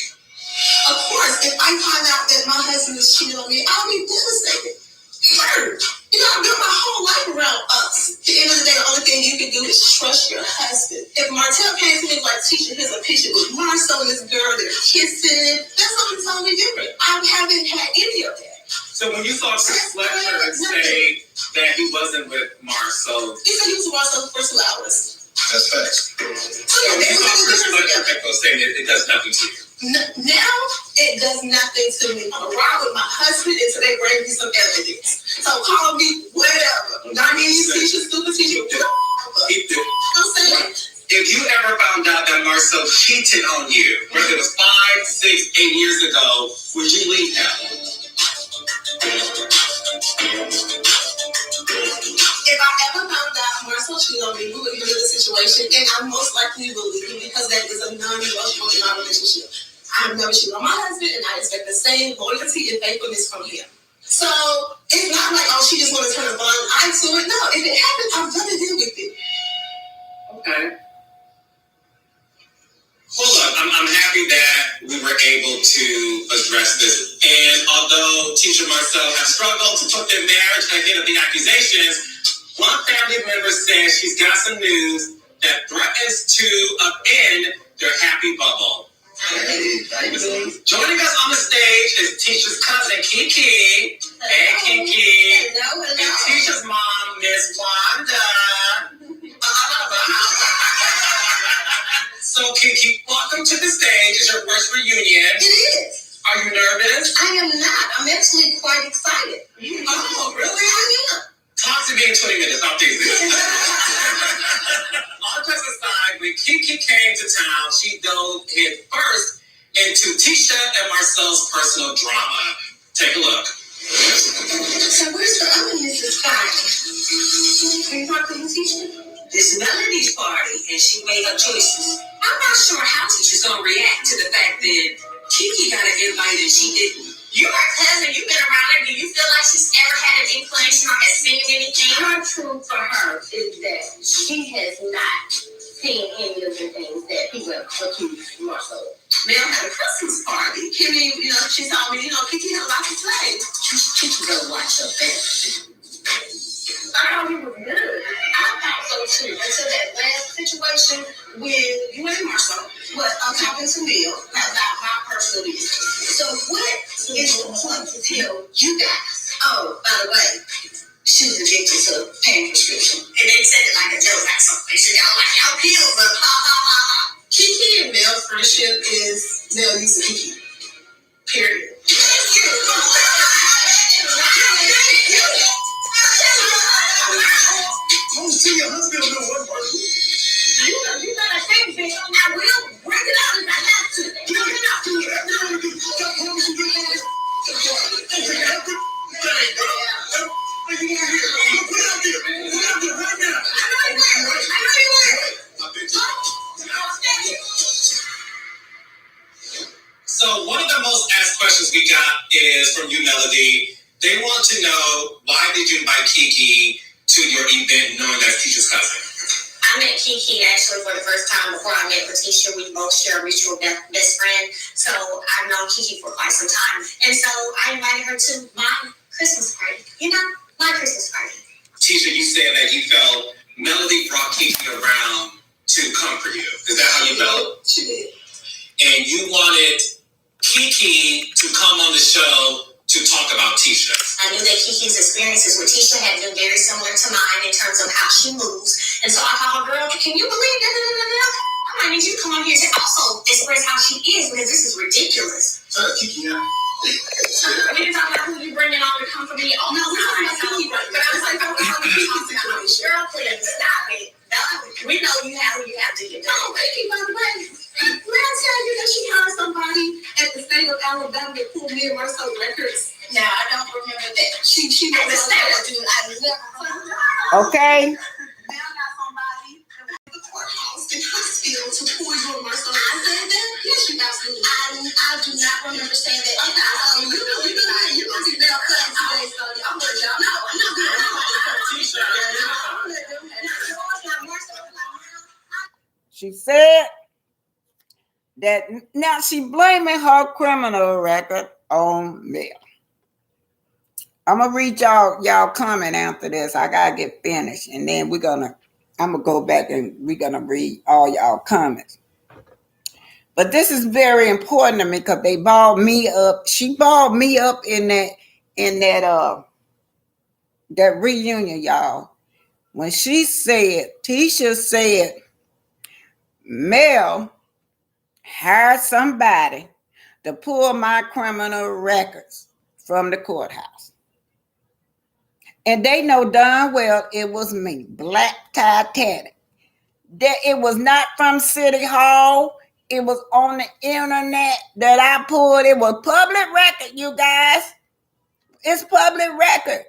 Of course, if I find out that my husband is cheating on me, I'll be devastated. Hurt. You know, I built my whole life around us. At the end of the day, the only thing you can do is trust your husband. If Martell came to me like, "Tisha, here's a picture with Marcel and this girl, they're kissing," that's something totally different. I haven't had any of that. So when you saw Chris Fletcher say that he wasn't with Marcel, he said he was with Marcel for 2 hours. That's facts. So yeah, they saw Chris Fletcher saying it does nothing to you. Now it does nothing to me. I'm around with my husband until they bring me some evidence. So call me whatever. Not me, Tisha, stupid Tisha. I'm saying. If you ever found out that Marcel cheated on you, whether it was 5, 6, 8 years ago, would you leave him? If I ever found out Marcel cheated on me, we would be in the situation, and I most likely will leave him, because that is a non-negotiable in our relationship. I've never cheated on my husband, and I expect the same loyalty and faithfulness from him. So it's not like, oh, she just want to turn a blind eye to it. No, if it happens, I'm gonna deal with it. Okay. Well, look, I'm happy that we were able to address this. And although Tisha and myself have struggled to put their marriage ahead of the accusations, one family member says she's got some news that threatens to upend their happy bubble. Joining us on the stage is Tisha's cousin, Kiki. Hey, Kiki. Hello. And Tisha's mom, Miss Wanda. So, Kiki, welcome to the stage. It's your first reunion. It is. Are you nervous? I am not. I'm actually quite excited. Oh, really? Yeah. Talk to me in 20 minutes. I'll do this. All jokes aside, when Kiki came to town, she dove head first into Tisha and Marcel's personal drama. Take a look. So where's the other Mrs. Party? Are you talking to Tisha? This Melody's party, and she made her choices. I'm not sure how Tisha's gonna react to the fact that Kiki got an invite and she didn't. You're her cousin. You've been around her. Do you feel like she's ever had an inclination or has seen anything? Her truth for her is that she has not seen any of the things that people have accused Marcel. Mel had a Christmas party. Kimmy, she told me, Kiki had a lot to say. Kiki better watch her back. I thought he was good. I thought so too. Until that last situation with you and Marcel. But I'm talking to Neil about my personal business. So what is the point to tell you guys? Oh, by the way, she was addicted to pain prescription. And they said it like a joke, like something. She got like y'all pills, but ha ha ha ha. Kiki and Mel's friendship is Mel used to Kiki. Period. I'm see your husband do one person. You got a thing, bitch. I will bring it out if I have to. You cannot do that. Stop promising you do this. Don't you have to? Put it out there. Put it out there right now. I know you will. So one of the most asked questions we got is from you, Melody. They want to know, why did you invite Kiki to your event knowing that's Tisha's cousin? I met Kiki actually for the first time before I met Tisha. We both share a mutual best friend. So I've known Kiki for quite some time. And so I invited her to my Christmas party. My Christmas party. Tisha, you said that you felt Melody brought Kiki around to comfort you. Is that how you felt? She did. And you wanted Kiki to come on the show to talk about Tisha. I knew that Kiki's experiences with Tisha had been very similar to mine in terms of how she moves. And so I called her, girl, can you believe that? I might need you to come on here to also express how she is, because this is ridiculous. Kiki, yeah. We didn't talk about who you bringing on to come for me. Oh, no, Kiki. But I was like, girl, please stop it. We know you have who you have to get done. Oh, Kiki, by the way. When I tell you that she hired somebody at the state of Alabama to pull me and Marcel records. Now, I don't remember that. She was the state. Okay. Now got somebody at the courthouse in Huntsville to pull you and Marcel. I said that? Yes, you absolutely. I do not remember saying that. You gonna be now cutting today, so I'm gonna y'all know. I'm not gonna She said that now she blaming her criminal record on Mel. I'm gonna read y'all comment after this. I gotta get finished, and then I'm gonna go back and we're gonna read all y'all comments. But this is very important to me because they balled me up. She balled me up in that reunion, y'all. When Tisha said Mel hired somebody to pull my criminal records from the courthouse. And they know darn well it was me, Black Titanic. That it was not from City Hall. It was on the internet that I pulled. It was public record, you guys. It's public record.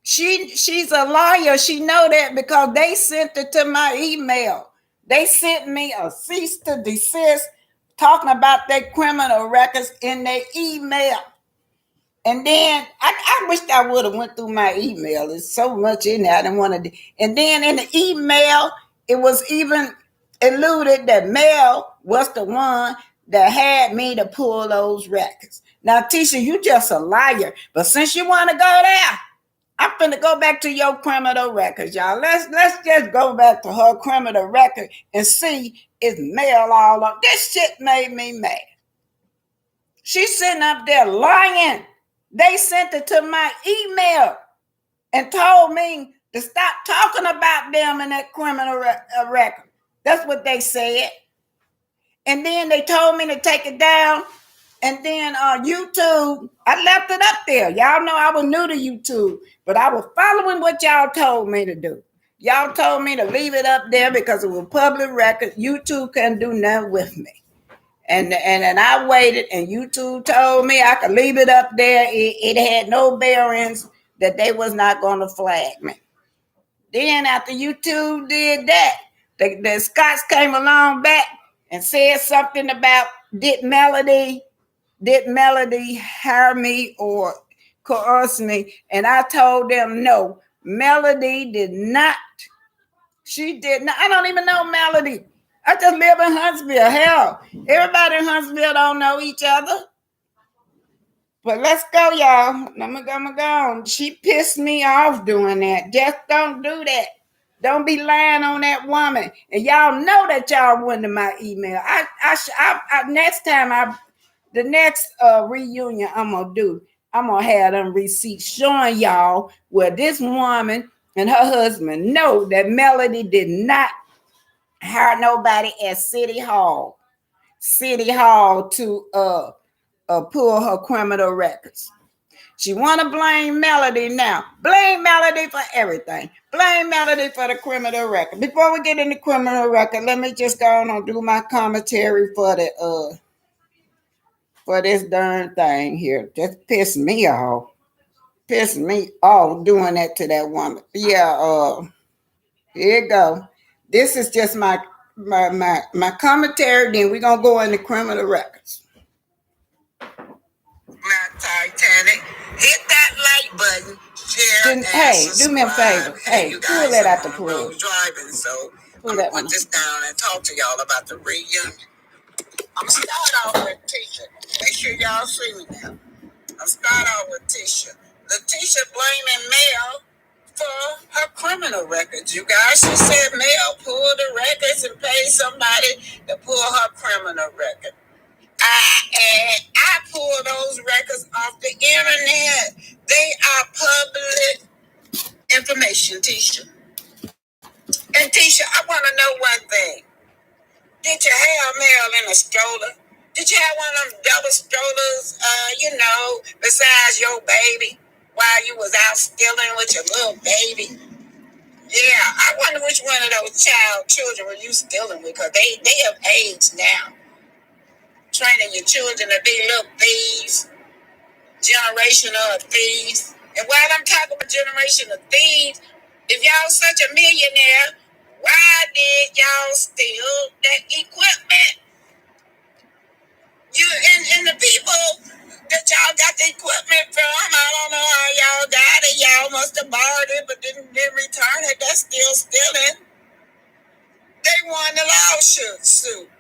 She's a lawyer. She know that because they sent it to my email. They sent me a cease to desist talking about their criminal records in their email. And then I wished I would have went through my email. There's so much in there I didn't want to do. And then in the email, it was even alluded that Mel was the one that had me to pull those records. Now, Tisha, you just a liar. But since you want to go there, I'm finna go back to your criminal records, y'all. Let's just go back to her criminal record and see if Mel all up. This shit made me mad. She's sitting up there lying. They sent it to my email and told me to stop talking about them in that criminal record. That's what they said. And then they told me to take it down. And then YouTube, I left it up there. Y'all know I was new to YouTube, but I was following what y'all told me to do. Y'all told me to leave it up there because it was public record. YouTube couldn't do nothing with me. And I waited, and YouTube told me I could leave it up there. It had no bearings that they was not going to flag me. Then after YouTube did that, the Scots came along back and said something about did Melody hire me or coerce me? And I told them no, Melody did not. She did not. I don't even know Melody. I just live in Huntsville. Hell, everybody in Huntsville don't know each other. But let's go, y'all. I'm gonna go. She pissed me off doing that. Just don't do that. Don't be lying on that woman. And y'all know that y'all went to my email. Next time the next reunion I'm gonna do, I'm gonna have them receipts showing y'all where this woman and her husband know that Melody did not hire nobody at City Hall to pull her criminal records. She want to blame Melody now. Blame Melody for everything. Blame Melody for the criminal record. Before we get into criminal record, let me just go on and do my commentary for this darn thing here. Just pissed me off. Pissed me off doing that to that woman. Yeah, here you go. This is just my commentary. Then we're gonna go into criminal records. Not Titanic. Hit that like button, share, and hey, subscribe. Do me a favor. Hey, you guys, pull that out the plug. Driving, so I'm gonna put this down and talk to y'all about the reunion. I'm gonna start off with Tisha. Make sure y'all see me now. I'll start off with Tisha. Tisha blaming Mel for her criminal records. You guys, she said Mel pulled the records and paid somebody to pull her criminal record. I pulled those records off the internet. They are public information, Tisha. And Tisha, I want to know one thing. Did you have Mel in a stroller? Did you have one of them double strollers, besides your baby while you was out stealing with your little baby? Yeah, I wonder which one of those children were you stealing with, because they have aged now. Training your children to be little thieves, generation of thieves. And while I'm talking about generation of thieves, if y'all such a millionaire, why did y'all steal that equipment? You and the people that y'all got the equipment from, I don't know how y'all got it. Y'all must have borrowed it, but didn't return it. That's still stealing. They won the lawsuit.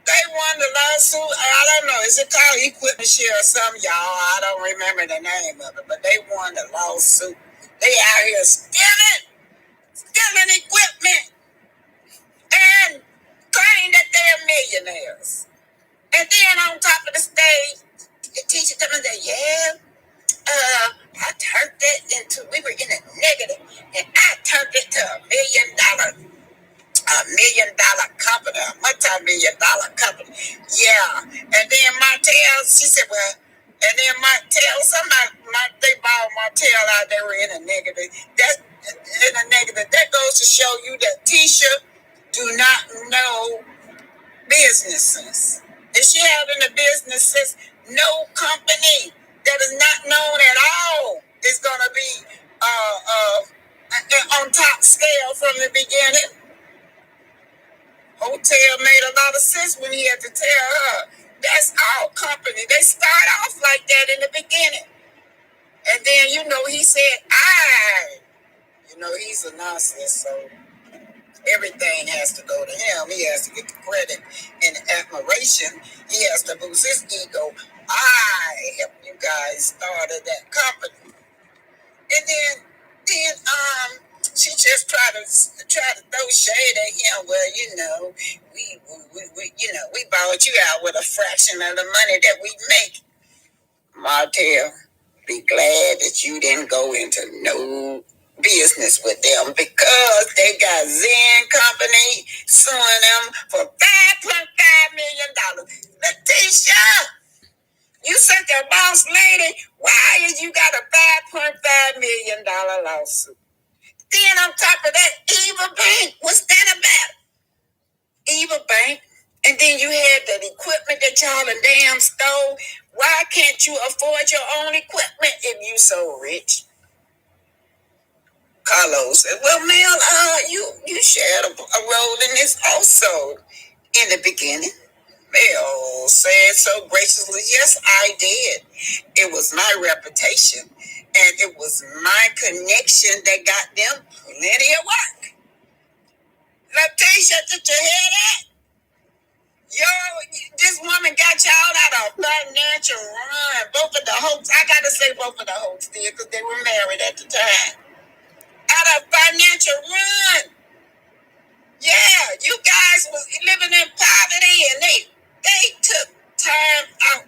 They won the lawsuit. I don't know. Is it called equipment share or something, y'all? I don't remember the name of it, but they won the lawsuit. They out here stealing equipment and claim that they're millionaires. And then on top of the stage, the teacher come and say, I turned it into, we were in a negative, and I turned it to $1 million company, a multi-million-dollar company. Yeah. And then Martell, she said, well, and then Martell, they bought Martell out, they were in a negative. That goes to show you that Tisha do not know businesses. And she having the businesses, no company that is not known at all is going to be on top scale from the beginning. Hotel made a lot of sense when he had to tell her that's our company. They start off like that in the beginning. And then, he said, he's a narcissist, so Everything has to go to him. He has to get the credit and admiration. He has to boost his ego. I helped you guys started that company. And then she just tried to throw shade at him. Well, we bought you out with a fraction of the money that we make. Martell, be glad that you didn't go into no business with them because they got Zen Company suing them for $5.5 million. Letitia, you sent the boss lady. Why is you got a $5.5 million lawsuit? Then on top of that, Eva Bank, what's that about? Eva Bank. And then you had that equipment that y'all and damn stole. Why can't you afford your own equipment if you so rich? Carlos said, well, Mel, you shared a role in this also in the beginning. Mel said so graciously, yes, I did. It was my reputation and it was my connection that got them plenty of work. Letitia, did you hear that? Yo, this woman got y'all out of financial run. Both of the Holtz, I gotta say both of the Holtz did because they were married at the time. Out of financial run. Yeah, you guys was living in poverty and they took time out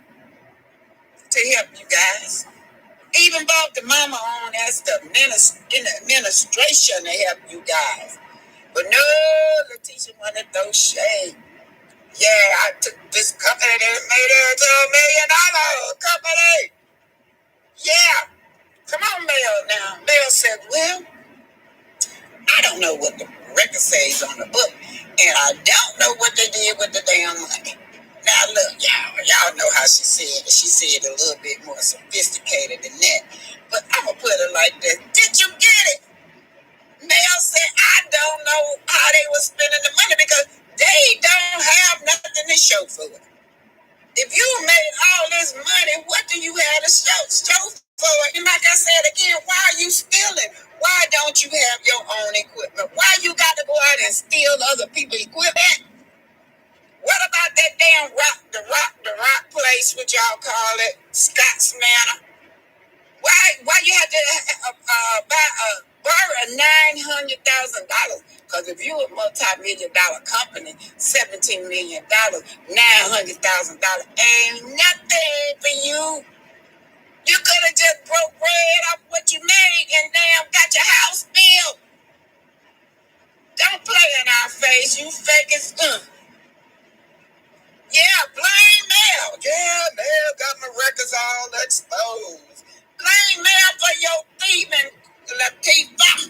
to help you guys. Even bought the mama on as the in the administration to help you guys. But no, Letitia wanted those shade. Yeah, I took this company that made it to $1 million company. Yeah. Come on, Mel now. Mel said, well, I don't know what the record says on the book, and I don't know what they did with the damn money. Now, look, y'all know how she said it. She said it a little bit more sophisticated than that. But I'm going to put it like this. Did you get it? Mel said, I don't know how they were spending the money because they don't have nothing to show for it. If you made all this money, what do you have to show for it? And like I said again, why are you stealing? Why don't you have your own equipment? Why you got to go out and steal other people's equipment? What about that damn rock place, what y'all call it, Scott's Manor? Why you had to borrow $900,000? Because if you a multi-million-dollar company, $17 million, $900,000 ain't nothing for you. You could have just broke bread off what you made and damn got your house built. Don't play in our face, you fake as Yeah, blame Mel. Yeah, Mel got my records all exposed. Blame Mel for your thieving, Latifah.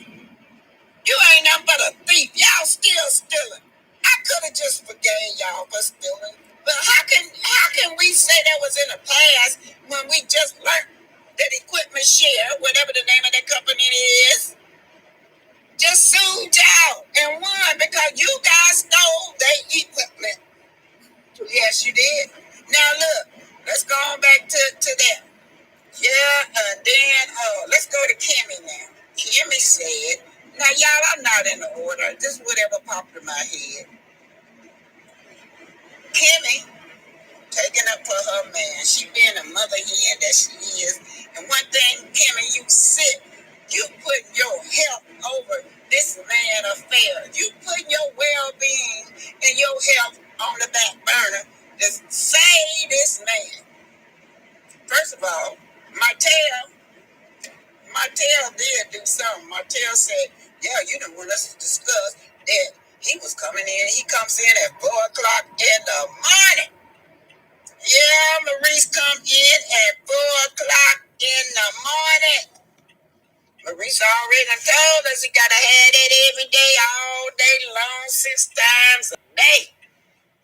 You ain't nothing but a thief. Y'all still stealing. I could have just forgave y'all for stealing. But how can we say that was in the past when we just learned that Equipment Share, whatever the name of that company is, just sued y'all and won because you guys stole their equipment. Yes, you did. Now look, let's go on back to that. Yeah, and then let's go to Kimmy now. Kimmy said, now y'all, I'm not in the order. Just whatever popped in my head. Kimmy taking up for her man. She being a mother hen that she is. And one thing, Kimmy, you put your health over this man affair. You put your well-being and your health on the back burner to save this man. First of all, Martell did do something. Martell said, yeah, you didn't want us to discuss that he was coming in. He comes in at 4 o'clock in the morning. Yeah, Maurice come in at 4 o'clock in the morning. Maurice already told us he got to have that every day, all day long, 6 times a day.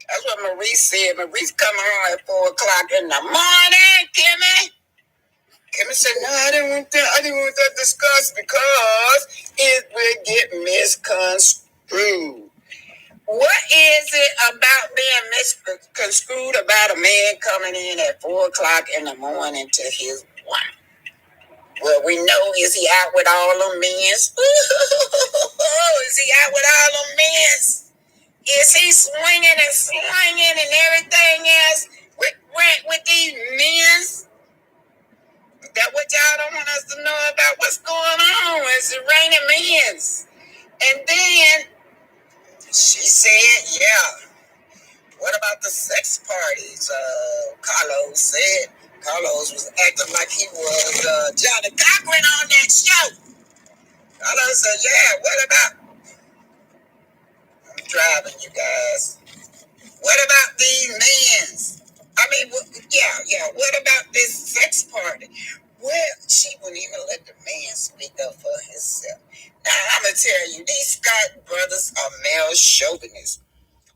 That's what Maurice said. Maurice coming on at 4 o'clock in the morning, Kimmy. Kimmy said, no, I didn't want that discussed because it will get misconstrued. What is it about being misconstrued about a man coming in at 4 o'clock in the morning to his wife? Well, we know, is he out with all them men's? Is he out with all them men's? Is he swinging and slinging and everything else with these men's? That what y'all don't want us to know about what's going on? Is it raining men's? And then she said, yeah. What about the sex parties? Carlos was acting like he was Johnny Cochran on that show. Carlos said, yeah, what about? I'm driving, you guys. What about these men's? I mean, yeah. What about this sex party? Well, she wouldn't even let the man speak up for himself. Now, I'm going to tell you, these Scott brothers are male chauvinists.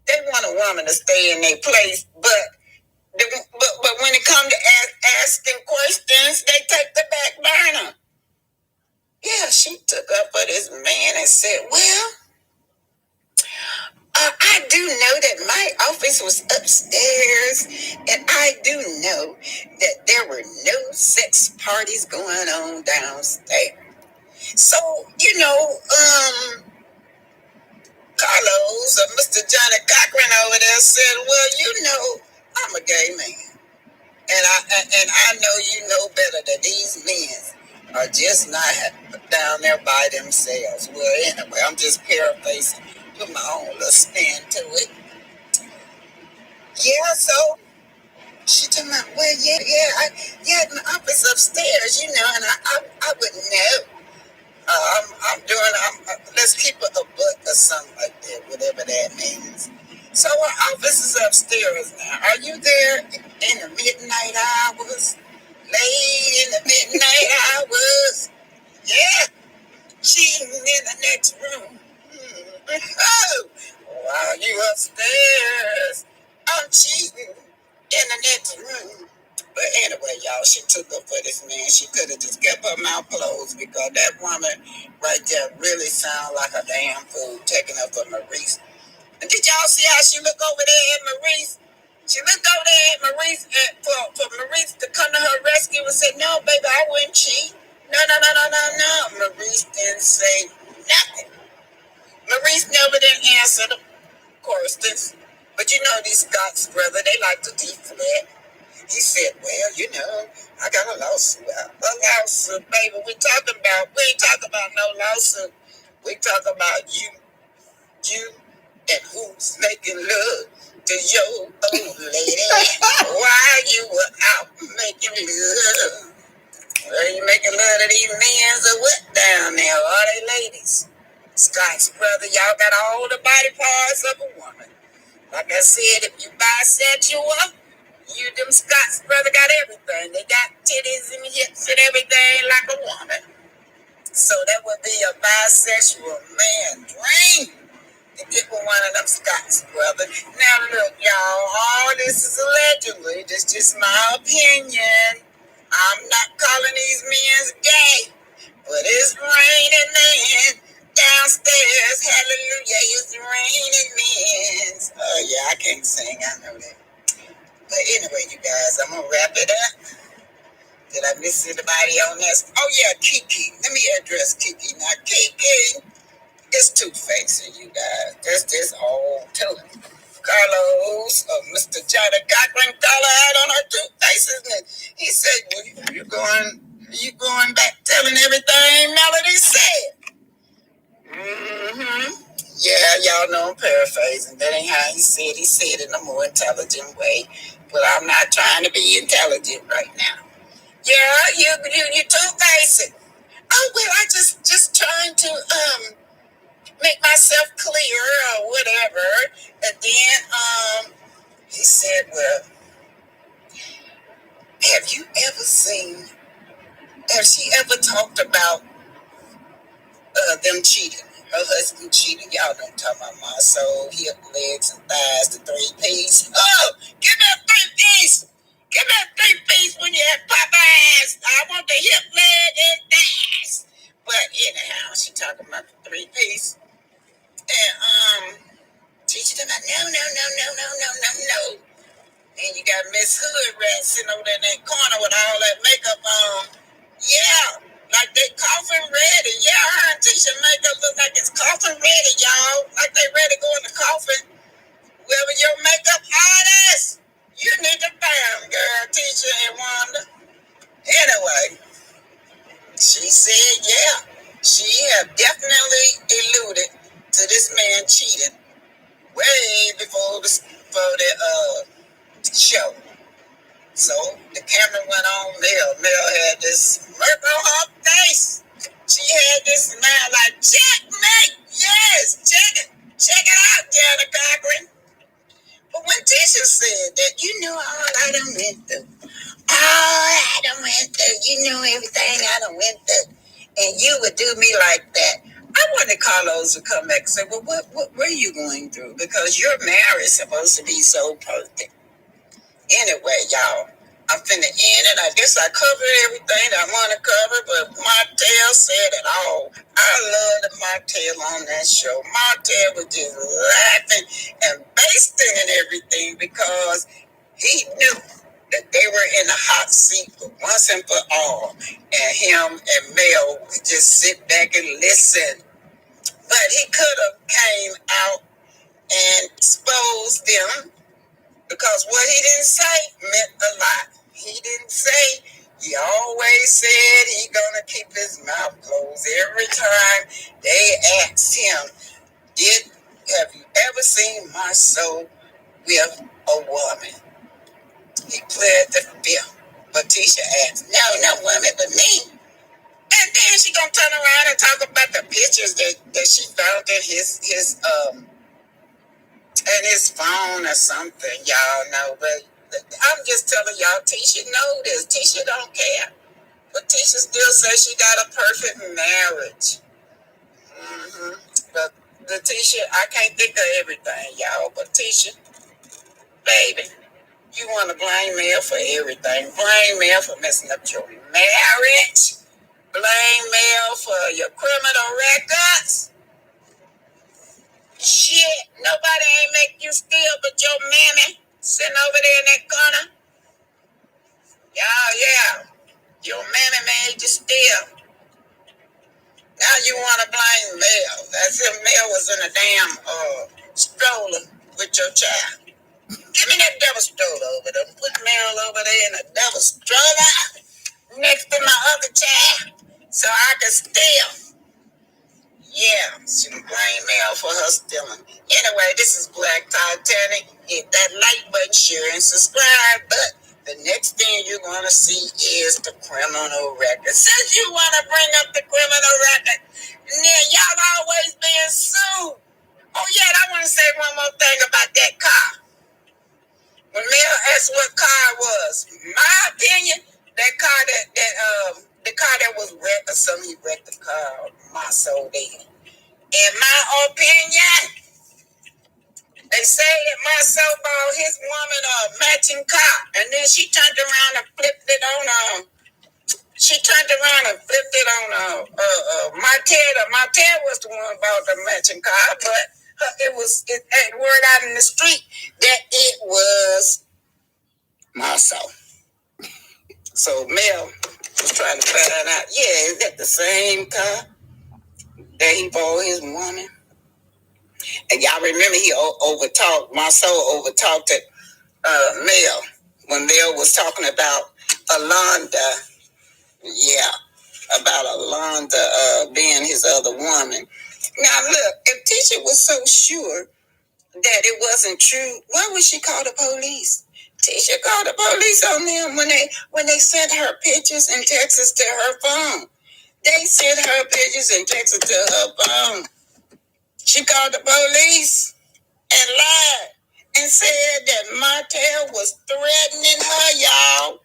They want a woman to stay in their place, but when it comes to asking questions, they take the back burner. Yeah, she took up for this man and said, well, I do know that my office was upstairs, and I do know that there were no sex parties going on downstairs. So, Carlos or Mr. Johnny Cochran over there said, well, I'm a gay man. And I know you know better that these men are just not down there by themselves. Well, anyway, I'm just paraphrasing, put my own little spin to it. Yeah, so she told me, well, yeah, my office upstairs, and I wouldn't know. Let's keep it a book or something like that, whatever that means. So our office is upstairs now. Are you there in the midnight hours? Late in the midnight hours? Yeah. Cheating in the next room. Oh, while you upstairs, I'm cheating in the next room. But anyway, y'all, she took up for this man. She could have just kept her mouth closed because that woman right there really sounds like a damn fool taking up for Maurice. And did y'all see how she looked over there at Maurice? She looked over there at Maurice for Maurice to come to her rescue and say, no, baby, I wouldn't cheat. No. Maurice didn't say nothing. Maurice never did answer the questions. But these Scots, brother, they like to deflect. He said, well, I got a lawsuit out. A lawsuit, baby. We ain't talking about no lawsuit. We talk about you, and who's making love to your old lady while you were out making love. Are you making love to these men or what down there? Are they ladies? Scott's brother, y'all got all the body parts of a woman. Like I said, if you bisexual, them Scots brother got everything. They got titties and hips and everything like a woman. So that would be a bisexual man dream to get with one of them Scots brother. Now look, y'all, all this is allegedly. This is just my opinion. I'm not calling these men gay, but it's raining men downstairs. Hallelujah, it's raining men. Oh yeah, I can't sing. I know that. But anyway, you guys, I'm gonna wrap it up. Did I miss anybody on this? Oh yeah, Kiki. Let me address Kiki. Now Kiki is two-faced, you guys. That's just all telling. Carlos, Mr. Johnny Cochran, call her out on her two faces, and he said, well, you going back telling everything Melody said. Yeah, y'all know I'm paraphrasing. That ain't how he said. He said it in a more intelligent way. But I'm not trying to be intelligent right now. Yeah, you two-faced. Oh well, I just trying to make myself clear or whatever. And then he said, well, have she ever talked about them cheating? Her husband cheating. Y'all don't talk about my soul, hip, legs, and thighs, the three-piece. Oh, give me a three-piece. Give me a three-piece when you have Popeyes. I want the hip, leg, and thighs. But anyhow, she talking about the three-piece. And Tisha done like, no. And you got Miss Hood Rat sitting over there in that corner with all that makeup on. Yeah. Like they coffin ready. Yeah, her and Tisha makeup look like it's coffin ready, y'all. Like they ready to go in the coffin. Whoever your makeup artist, you need to fire them, girl, Tisha and Wanda. Anyway, she said, yeah, she have definitely alluded to this man cheating way before the show. So the camera went on Mel. Mel had this smirk on her face. She had this smile like, checkmate! Yes, check it. Check it out, Janet Cochran. But when Tisha said that, you know all I done went through. All I done went through. You know everything I done went through. And you would do me like that. I wanted Carlos to come back and say, well, what were you going through? Because your marriage is supposed to be so perfect. Anyway, y'all, I'm finna end it. I guess I covered everything I want to cover, but Martell said it all. I loved Martell on that show. Martell was just laughing and basting and everything because he knew that they were in the hot seat for once and for all. And him and Mel would just sit back and listen. But he could have came out and exposed them because what he didn't say meant a lot. He didn't say, he always said he gonna keep his mouth closed. Every time they asked him, have you ever seen my soul with a woman? He pled the fifth. But Tisha asked, no woman but me. And then she gonna turn around and talk about the pictures that she found in his phone or something, y'all know. But I'm just telling y'all, Tisha know this. Tisha don't care. But Tisha still says she got a perfect marriage. But the Tisha, I can't think of everything, y'all. But Tisha, baby, you want to blame Mel for everything. Blame Mel for messing up your marriage. Blame Mel for your criminal records. Shit, nobody ain't make you steal but your mammy sitting over there in that corner. Yeah. Your mammy made you steal. Now you want to blame Mel. As if Mel was in a damn stroller with your child. Give me that devil stroller over there. Put Mel over there in a devil stroller next to my other child so I can steal. Yeah, she can blame Mel for her stealing. Anyway, this is Black Titanic. Hit that like button, share, and subscribe. But the next thing you're going to see is the criminal record. Since you want to bring up the criminal record, then y'all always being sued. Oh, yeah, I want to say one more thing about that car. When Mel asked what car it was, my opinion, that car the car that was wrecked or something, he wrecked the car, my soul did. In my opinion, they say that Marcel bought his woman a matching car, and then she turned around and flipped it on Martell. Martell was the one bought the matching car, but it word out in the street that it was Marcel. So Mel was trying to find out, yeah, is that the same car that he bought his woman? And y'all remember he overtalked, Marcel overtalked it, Mel, when Mel was talking about Alonda. Yeah, about Alonda being his other woman. Now look, if Tisha was so sure that it wasn't true, why would she call the police? Tisha called the police on them when they sent her pictures and texts to her phone. They sent her pictures and texts to her phone. She called the police and lied and said that Martell was threatening her, y'all.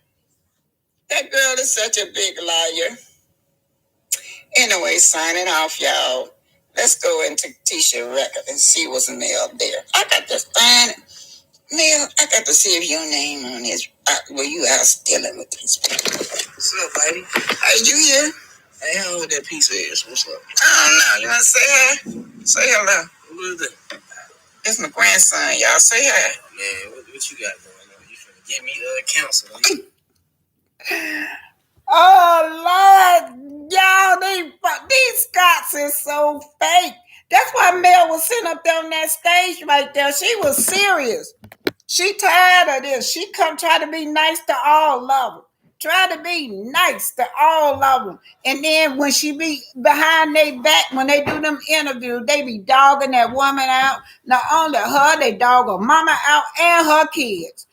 That girl is such a big liar. Anyway, signing off, y'all. Let's go into Tisha record and see what's Mel there. I got to find it. Mel, I got to see if your name on this. Were you out stealing with these people? What's up, lady? Hey, you here? Hey, how old that pizza is? What's up? I don't know. You want to say hi? Say hello. Who is that? It's my grandson, y'all. Say hi. Man, what you got going on? You finna give me counsel, huh? Oh Lord, y'all, these Scots is so fake. That's why Mel was sitting up there on that stage right there. She was serious. She tired of this. She come try to be nice to all of them. Try to be nice to all of them. And then when she be behind their back, when they do them interviews, they be dogging that woman out. Not only her, they dog her mama out and her kids.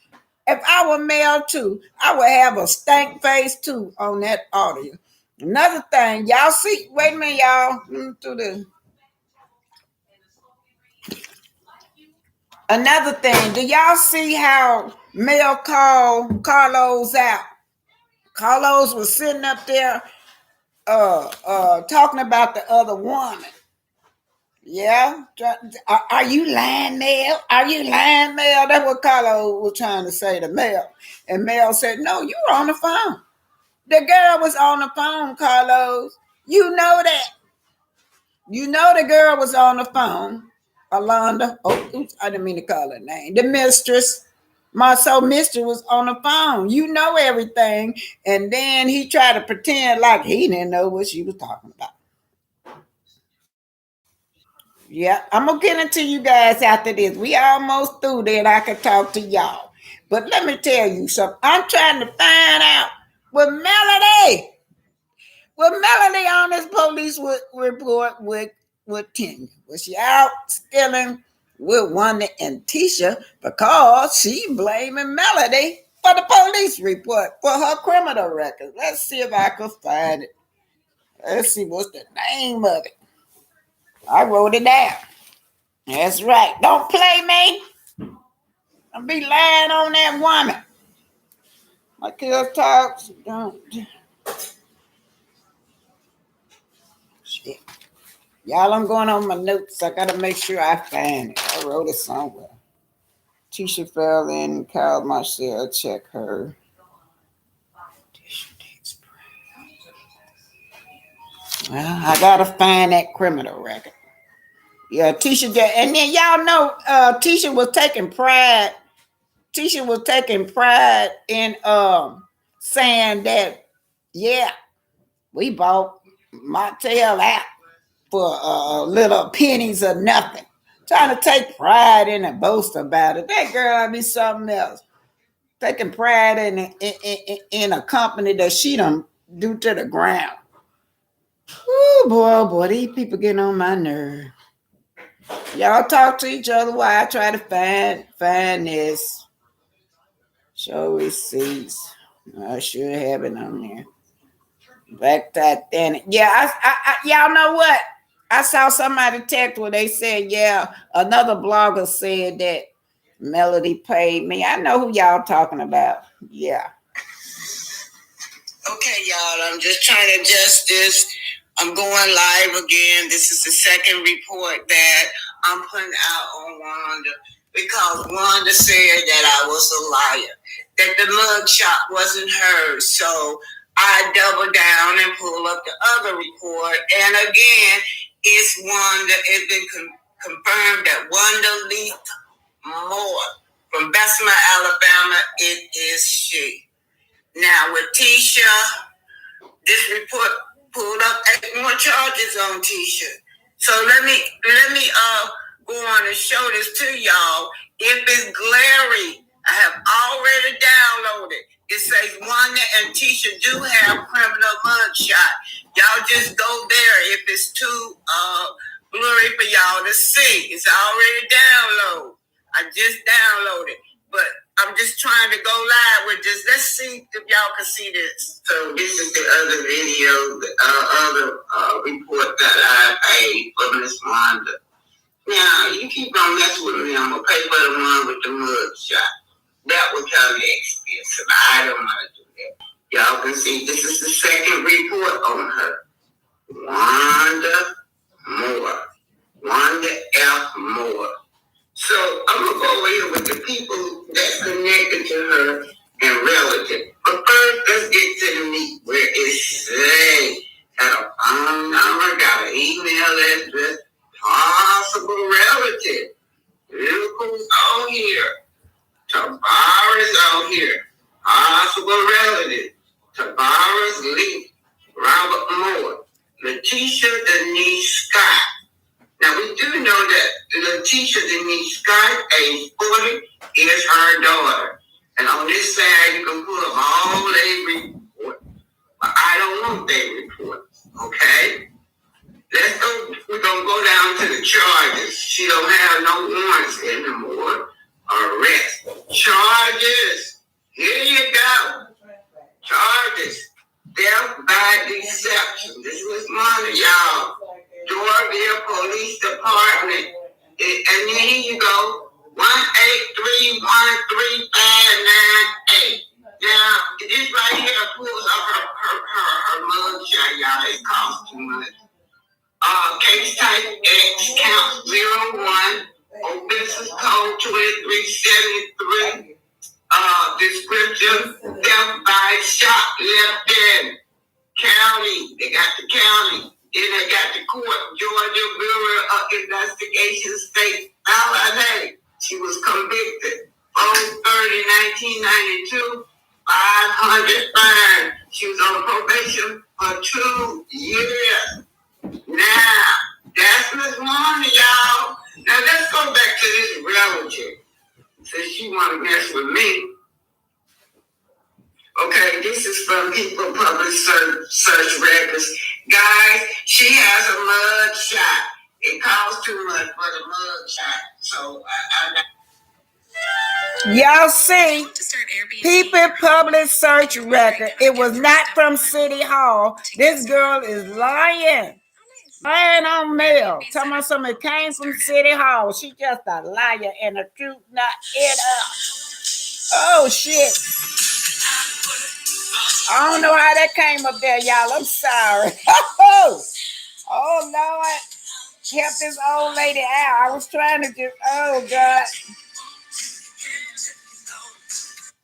If I were male too, I would have a stank face too on that audio. Another thing, y'all see, wait a minute, y'all. Through the Another thing, do y'all see how Mel called Carlos out? Carlos was sitting up there talking about the other woman. Yeah. Are you lying, Mel? Are you lying, Mel? That's what Carlos was trying to say to Mel. And Mel said, no, you were on the phone. The girl was on the phone, Carlos. You know that. You know the girl was on the phone. Alonda. Oh, oops, I didn't mean to call her name. The mistress. My soul mistress was on the phone. You know everything. And then he tried to pretend like he didn't know what she was talking about. Yeah, I'm gonna get into you guys after this. We almost through there. I could talk to y'all. But let me tell you something. I'm trying to find out with Melody. Well, Melody on this police report with Kenya. Was she out stealing with Wanda and Tisha because she blaming Melody for the police report for her criminal record? Let's see if I can find it. Let's see what's the name of it. I wrote it down. That's right. Don't play me. Don't be lying on that woman. My kid talks. Don't. Shit. Y'all, I'm going on my notes. I gotta make sure I find it. I wrote it somewhere. Tisha fell in. Kyle Marcel, check her. Well, I gotta find that criminal record. Yeah, Tisha, and then y'all know, Tisha was taking pride. Tisha was taking pride in saying that, yeah, we bought Martell out for little pennies or nothing. Trying to take pride in and boast about it. That girl ought to be something else. Taking pride in a company that she done do to the ground. Oh boy, these people getting on my nerve. Y'all talk to each other while I try to find this. Show receipts. I should have it on there. Black Titanic. Yeah, y'all know what? I saw somebody text where they said, yeah, another blogger said that Melody paid me. I know who y'all talking about. Yeah. Okay, y'all, I'm just trying to adjust this. I'm going live again. This is the second report that I'm putting out on Wanda because Wanda said that I was a liar, that the mug shot wasn't hers. So I double down and pull up the other report. And again, it's Wanda. It's been confirmed that Wanda leaked more. From Bessemer, Alabama, it is she. Now with Tisha, this report pulled up 8 more charges on Tisha. So let me go on and show this to y'all. If it's glary, I have already downloaded. It says Wanda and Tisha do have criminal mugshot. Y'all just go there if it's too blurry for y'all to see. It's already downloaded. I just downloaded, but I'm just trying to go live with this. Let's see if y'all can see this. So this is the other video, the other report that I paid for Miss Wanda. Now, you keep on messing with me, I'm going to pay for the one with the mug shot. That was kind of expensive. I don't want to do that. Y'all can see this is the second report on her. Wanda Moore. Wanda F. Moore. So I'm going to go over here with the people that's connected to her and relative. But first, let's get to the meat where it says, got a phone number, got an email address, possible relative. Look who's on here. Tabara's on here. Possible relative. Tavares Lee, Robert Moore, Letitia Denise Scott. Now we do know that Letitia Denise Scott, age 40, is her daughter. And on this side, you can pull up all their reports. But I don't want their reports, okay? Let's go, we're going to go down to the charges. She don't have no warrants anymore. Arrest. Charges. Here you go. Charges. Death by deception. This was money, y'all. Georgia Police Department. And then here you go. 1831358. Now, this right here pulls up her mugshot, y'all. It costs too much. Case type X, count 01, offenses code 2373. Description, death by shoplifting. County, they got the county. Then they got the court, Georgia Bureau of Investigation, State, LNA. She was convicted. 4/30/1992, 500 fine. She was on probation for 2 years. Now, that's Miss Wanda, y'all. Now, let's go back to this relative. Since she want to mess with me. Okay, this is from People Public Search Records. Guys, she has a mug shot. It costs too much for the mug shot. So, y'all see, People Public Search Record. It was not from City Hall. This girl is lying. Lying on mail. Talking about something came from City Hall. She just a liar and a truth not in her. Oh, shit. I don't know how that came up there, y'all. I'm sorry. Oh, Lord. Help this old lady out. I was trying to just, oh, God.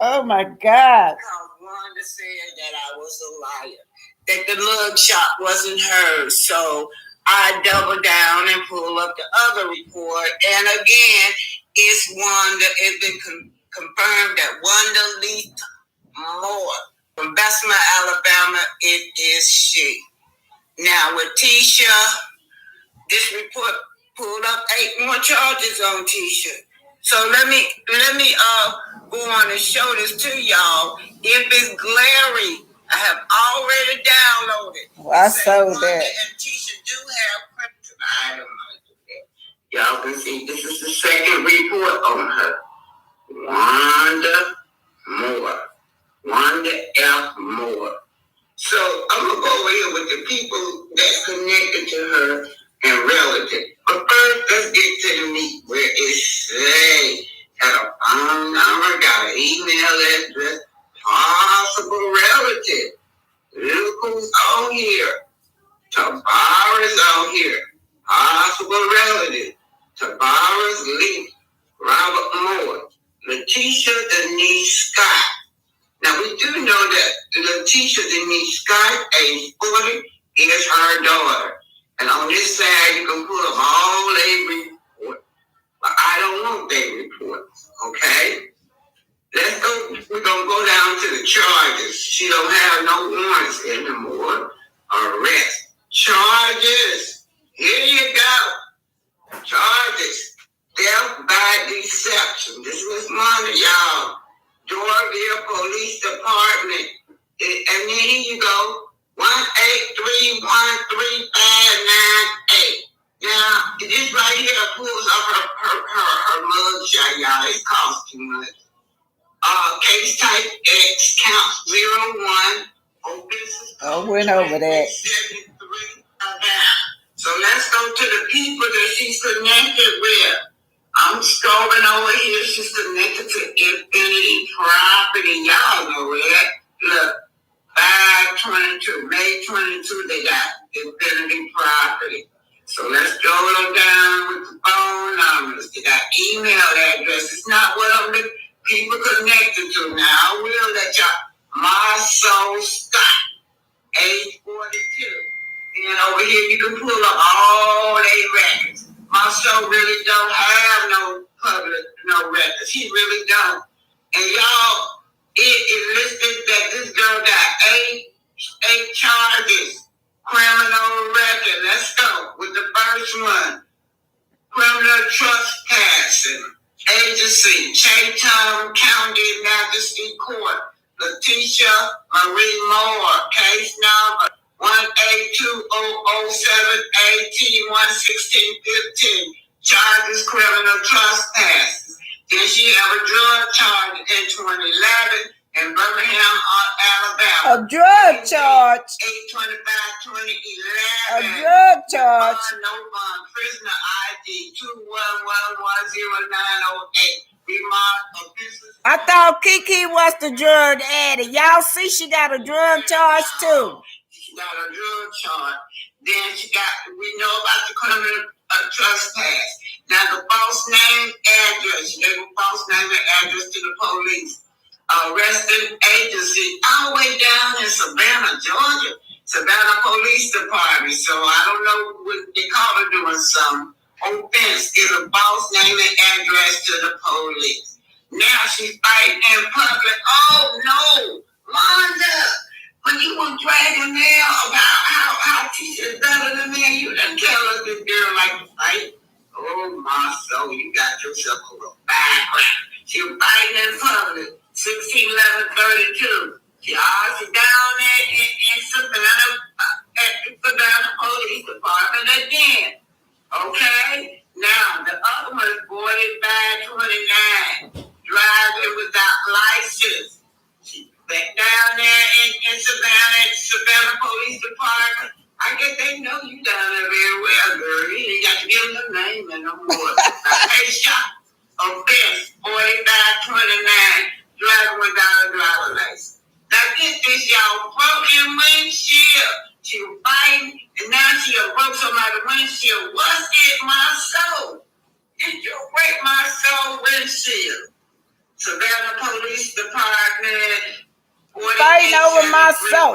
Oh, my God. Wanda said that I was a liar. That the mug shot wasn't hers. So I double down and pull up the other report. And again, it's Wanda. It's been confirmed that Wanda Lee Moore from Bessemer, Alabama. It is she. Now with Tisha, this report pulled up 8 more charges on Tisha. So let me go on and show this to y'all. If it's glary, I have already downloaded. Well, I saw that. And Tisha do have criminal items. Y'all can see this is the second report on her. Wanda Moore. Wanda F. Moore. So I'm going to go over here with the people that's connected to her and relative. But first, let's get to the meat where it say got a phone number, got an email address, possible relative. Look who's on here. Tavares on here. Possible relative. Tavares Lee. Robert Moore. Letitia Denise Scott. Now, we do know that Letitia Denise Scott, age 40, is her daughter. And on this side, you can pull up all their reports. But I don't want their reports, okay? Let's go. We're going to go down to the charges. She don't have no warrants anymore. Arrest. Charges. Here you go. Charges. Death by deception. This was money, y'all. Georgia Police Department. And then here you go. 1831358. Now, this right here pulls up her mugshot, y'all. It costs too much. Case type X, count 01. Went over that. So let's go to the people that she's connected with. I'm scrolling over here. She's connected to Infinity Property. Y'all know that. Look, 5/22, May 22, they got Infinity Property. So let's go down with the phone numbers. They got email addresses. Not what I'm the people connected to now. I will let y'all. My Soul Scott, age 42. And over here, you can pull up all their records. My show really don't have no public, no records. He really don't. And y'all, it listed that this girl got eight charges. Criminal record. Let's go with the first one. Criminal trespassing. Agency, Chatham County Majesty Court. Letitia Marie Moore. Case number 1820078T11615. Charges criminal trespass. Did she have a drug charge in 2011 in Birmingham, Alabama? A drug charge. 8/25/2011. A drug charge. No bond. Prisoner ID 211100908. Remark of business. I thought Kiki was the drug addict. Y'all see she got a drug charge too. She got a drug charge. Then we know about the criminal trespass. Now the false name, address. She gave a false name and address to the police. Arresting agency all the way down in Savannah, Georgia. Savannah Police Department. So I don't know what they call her doing some offense. Is a false name and address to the police. Now she's fighting in public. Oh no, Wanda, when you were dragging there about how Tisha is better than me, you didn't tell us this girl like to fight. Oh my soul, you got yourself a little background. She was fighting in public. 161132. She down there in Savannah at the Savannah Police Department again. Okay? Now, the other one is 4529. Driving without license. She back down there in Savannah at the Savannah Police Department. I guess they know you down there very well, girl. You ain't got to give them the name and no more. Hey, shot. Offense 4529. Driving without a driver license. Now get this, y'all. Broken windshield. She was fighting, and now she broke somebody's windshield. Was it my soul? Did you break my soul windshield? Savannah Police Department. Fighting over my soul.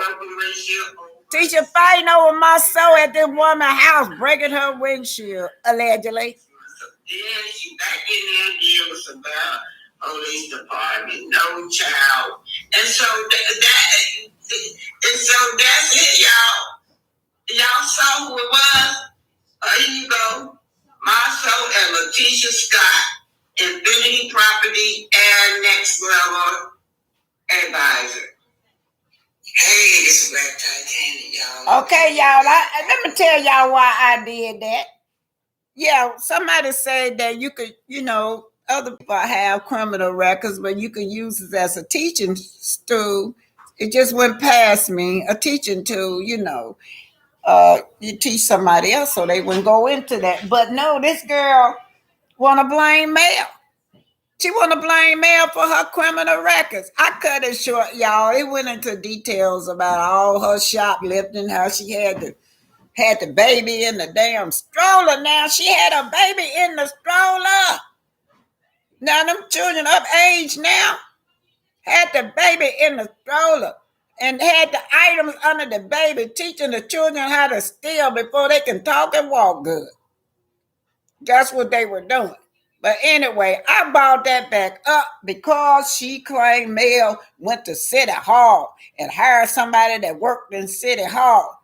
Tisha fighting over my soul at this woman's house, breaking her windshield, allegedly. Yeah, she back in there again with Savannah Police Department, no child. And so that's it, y'all. Y'all saw who it was? Here you go. Marshall and Letitia Scott, Infinity Property and Next Level Advisor. Hey, this is Black Titanic, y'all. Okay, y'all. Let me tell y'all why I did that. Yeah, somebody said that you could, other people have criminal records, but you can use it as a teaching tool. It just went past me, a teaching tool, you teach somebody else so they wouldn't go into that. But no, this girl want to blame Mel. She want to blame Mel for her criminal records. I cut it short, y'all. It went into details about all her shoplifting, how she had the baby in the damn stroller. Now she had a baby in the stroller. Now them children of age now had the baby in the stroller and had the items under the baby, teaching the children how to steal before they can talk and walk good. That's what they were doing. But anyway, I brought that back up because she claimed Mel went to City Hall and hired somebody that worked in City Hall.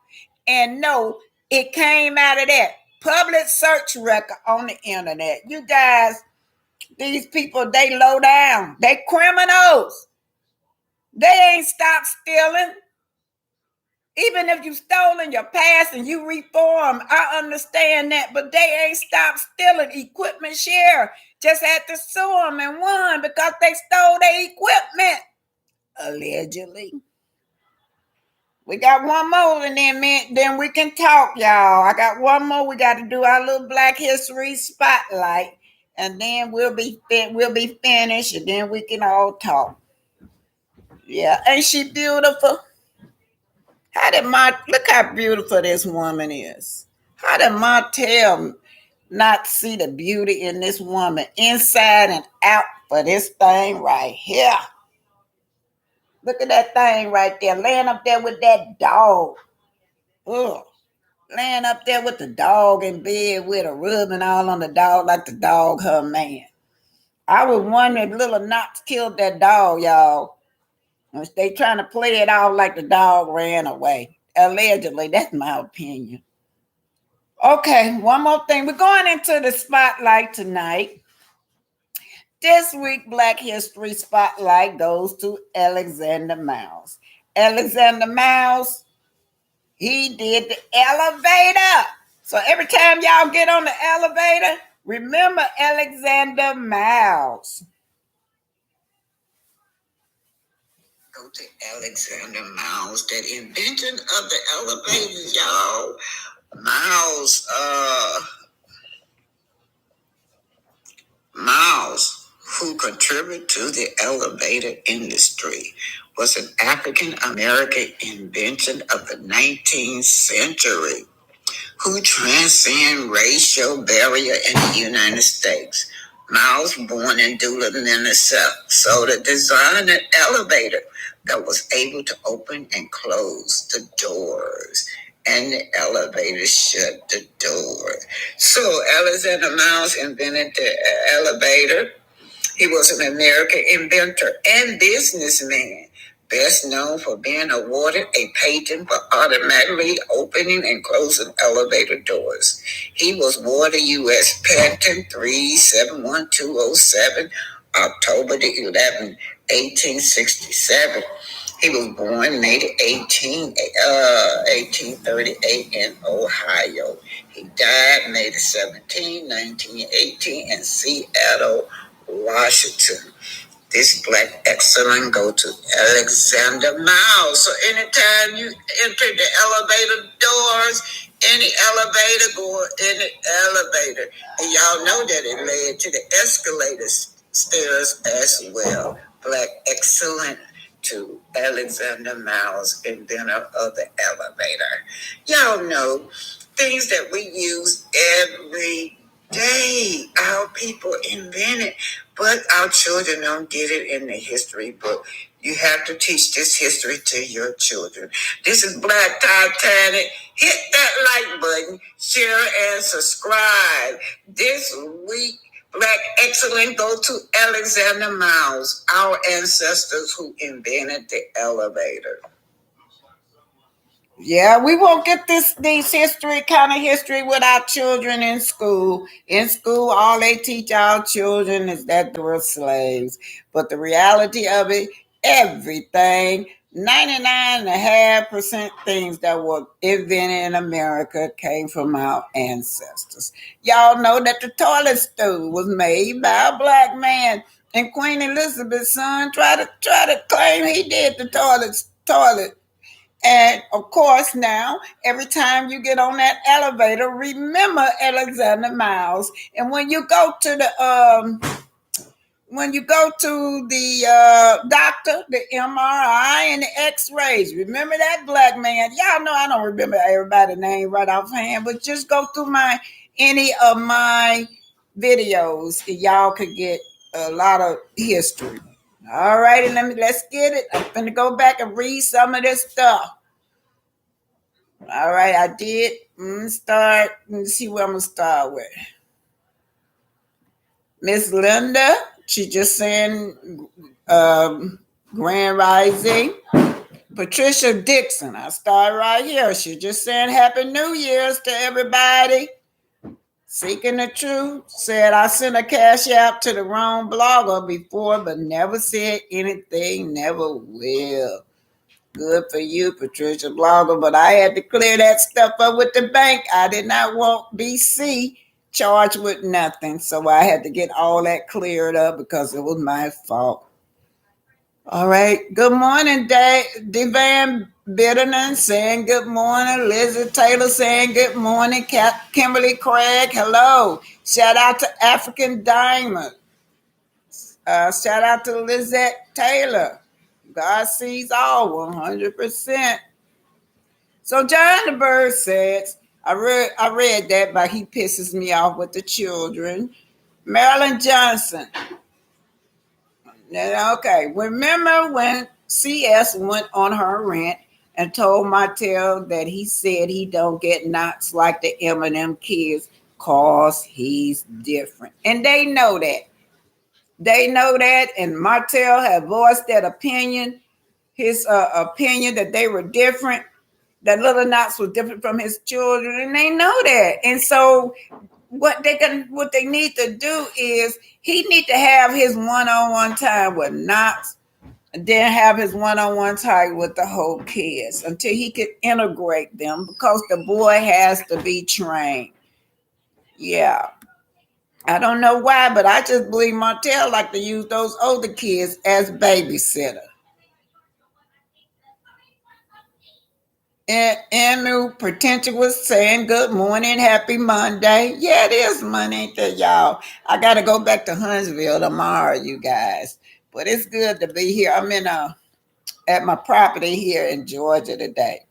And no, it came out of that public search record on the internet. You guys, these people, they low down. They criminals. They ain't stopped stealing. Even if you stole in your past and you reform, I understand that, but they ain't stopped stealing. Equipment Share just had to sue them and won because they stole their equipment, allegedly. We got one more and then we can talk, y'all. I got one more. We got to do our little Black History Spotlight, and then we'll be finished, and then we can all talk. Yeah, ain't she beautiful? Look how beautiful this woman is. How did Martell not see the beauty in this woman inside and out for this thing right here? Look at that thing right there, laying up there with that dog. Ugh. Laying up there with the dog in bed with a rubbing all on the dog like the dog her man. I was wondering if little Knox killed that dog, y'all. They trying to play it off like the dog ran away. Allegedly, that's my opinion. Okay, one more thing. We're going into the spotlight tonight. This week, Black History Spotlight goes to Alexander Miles. Alexander Miles, he did the elevator. So every time y'all get on the elevator, remember Alexander Miles. Go to Alexander Miles, that invention of the elevators, y'all. Miles, who contributed to the elevator industry, was an African American invention of the 19th century who transcend racial barrier in the United States. Miles, born in Doolin, Minnesota, designed an elevator that was able to open and close the doors, and the elevator shut the door. So Alexander Miles invented the elevator. He was an American inventor and businessman, best known for being awarded a patent for automatically opening and closing elevator doors. He was awarded U.S. Patent 371207, October the 11th, 1867. He was born May 1838 in Ohio. He died May 17, 1918 in Seattle, Washington. This black excellence go to Alexander Miles. So anytime you enter the elevator doors, any elevator, go in the elevator. And y'all know that it led to the escalator stairs as well. Black excellence to Alexander Miles, inventor of the elevator. Y'all know things that we use every day. Our people invented, but our children don't get it in the history book. You have to teach this history to your children. This is Black Titanic. Hit that like button, share, and subscribe. This week, Black Excellence go to Alexander Miles, our ancestors who invented the elevator. Yeah, we won't get these kind of history with our children in school. In school, all they teach our children is that they were slaves. But the reality of it, everything, 99.5% things that were invented in America came from our ancestors. Y'all know that the toilet stool was made by a black man, and Queen Elizabeth's son tried to claim he did the toilet. And of course, now every time you get on that elevator, remember Alexander Miles. And when you go to the doctor, the MRI and the X-rays, remember that black man. Y'all know I don't remember everybody's name right offhand, but just go through any of my videos, and y'all could get a lot of history. All righty, let's get it. I'm gonna go back and read some of this stuff. All right, I did start. Let's see where I'm gonna start with. Miss Linda, she just saying Grand Rising. Patricia Dixon, I start right here. She just saying Happy New Year's to everybody. Seeking the Truth said I sent a cash app to the wrong blogger before, but never said anything, never will. Good for you, Patricia Blogger, but I had to clear that stuff up with the bank. I did not want BC charged with nothing, so I had to get all that cleared up because it was my fault. All right. Good morning, Devan Bitternan saying good morning. Lizzie Taylor saying good morning. Kimberly Craig, hello. Shout out to African Diamond. Shout out to Lizette Taylor. God sees all 100%. So John the Bird says, I read that, but he pisses me off with the children. Marilyn Johnson. Okay, remember when CS went on her rant and told Martell that he said he don't get knots like the Eminem kids cause he's different. And they know that. They know that, and Martell had voiced that opinion his opinion that they were different, that little Knox was different from his children, and they know that. And so what they need to do is he need to have his one-on-one time with Knox, and then have his one-on-one time with the whole kids until he could integrate them, because the boy has to be trained. Yeah. I don't know why, but I just believe Martell like to use those older kids as babysitter. And Anu Potential was saying, good morning, happy Monday. Yeah, it is Monday, ain't it, y'all? I got to go back to Huntsville tomorrow, you guys. But it's good to be here. I'm in at my property here in Georgia today.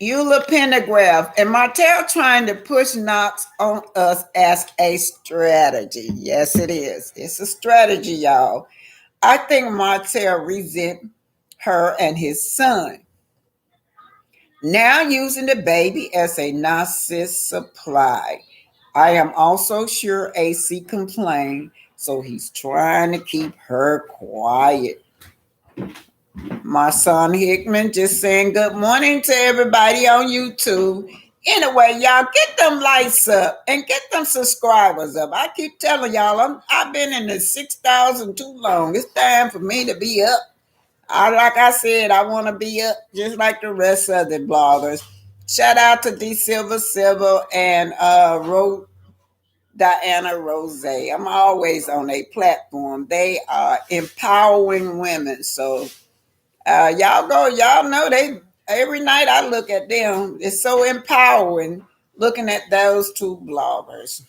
Eula Pendergraph and Martell trying to push Knox on us as a strategy. Yes, it is. It's a strategy, y'all. I think Martell resent her and his son. Now using the baby as a narcissist supply. I am also sure AC complained, so he's trying to keep her quiet. My son Hickman just saying good morning to everybody on YouTube. Anyway, y'all get them lights up and get them subscribers up. I keep telling y'all, I've been in the 6,000 too long. It's time for me to be up. Like I said, I want to be up just like the rest of the bloggers. Shout out to D Silver and Diana Rose. I'm always on a platform. They are empowering women. So y'all know they every night I look at them. It's so empowering looking at those two bloggers.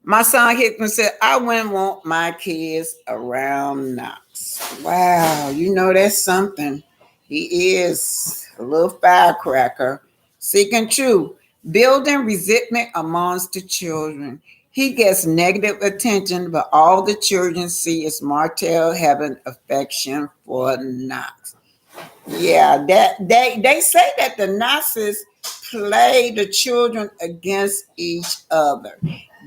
My son Hickman said, I wouldn't want my kids around Knox. Wow, you know that's something. He is a little firecracker. Seeking truth, building resentment amongst the children. He gets negative attention, but all the children see is Martell having affection for Knox. Yeah, that they say that the Nazis play the children against each other.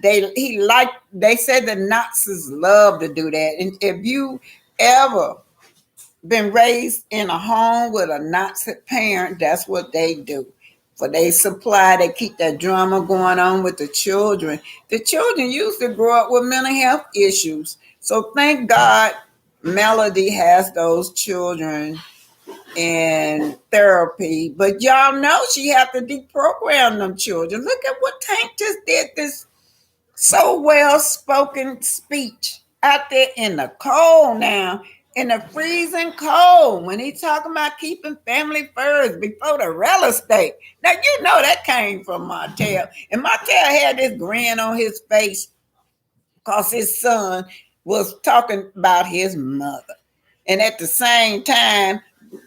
They said the Nazis love to do that. And if you ever been raised in a home with a Nazi parent, that's what they do. For they supply, they keep that drama going on with the children. The children used to grow up with mental health issues. So thank God Melody has those children in therapy. But y'all know she have to deprogram them children. Look at what Tank just did, this so well spoken speech out there in the cold now, in the freezing cold, when he talking about keeping family first before the real estate. Now you know that came from Martell. And Martell had this grin on his face because his son was talking about his mother. And at the same time,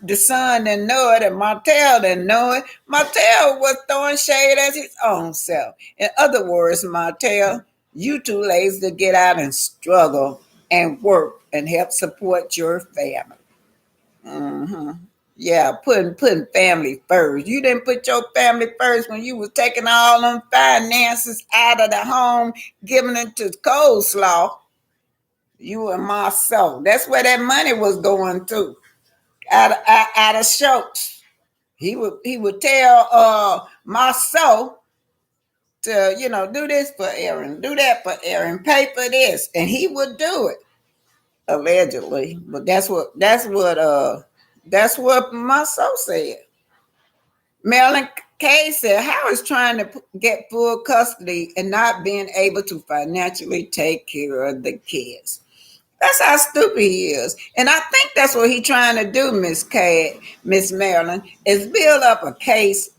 the son didn't know it and Martell didn't know it. Martell was throwing shade at his own self. In other words, Martell, you too lazy to get out and struggle and work and help support your family. Mm-hmm. Yeah, putting family first. You didn't put your family first when you was taking all them finances out of the home, giving it to coleslaw. You and myself. That's where that money was going to. Out of Schultz. He would tell myself to, do this for Aaron, do that for Aaron, pay for this, and he would do it allegedly. But that's what my soul said. Marilyn Kay said Howard is trying to get full custody and not being able to financially take care of the kids. That's how stupid he is. And I think that's what he's trying to do, Miss Marilyn, is build up a case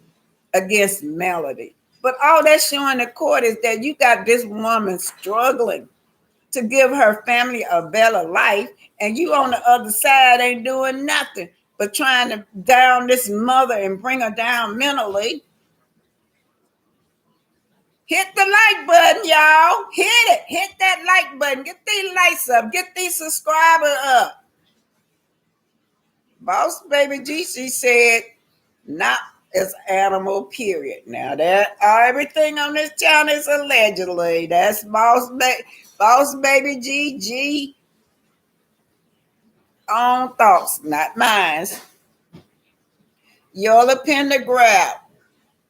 against Melody. But all that's showing the court is that you got this woman struggling to give her family a better life, and you on the other side ain't doing nothing but trying to down this mother and bring her down mentally. Hit the like button, y'all. Hit it. Hit that like button. Get these likes up. Get these subscribers up. Boss Baby G, she said, not It's animal, period. Now that everything on this channel is allegedly. That's boss baby GG own thoughts, not mine. Y'all a pen to grab.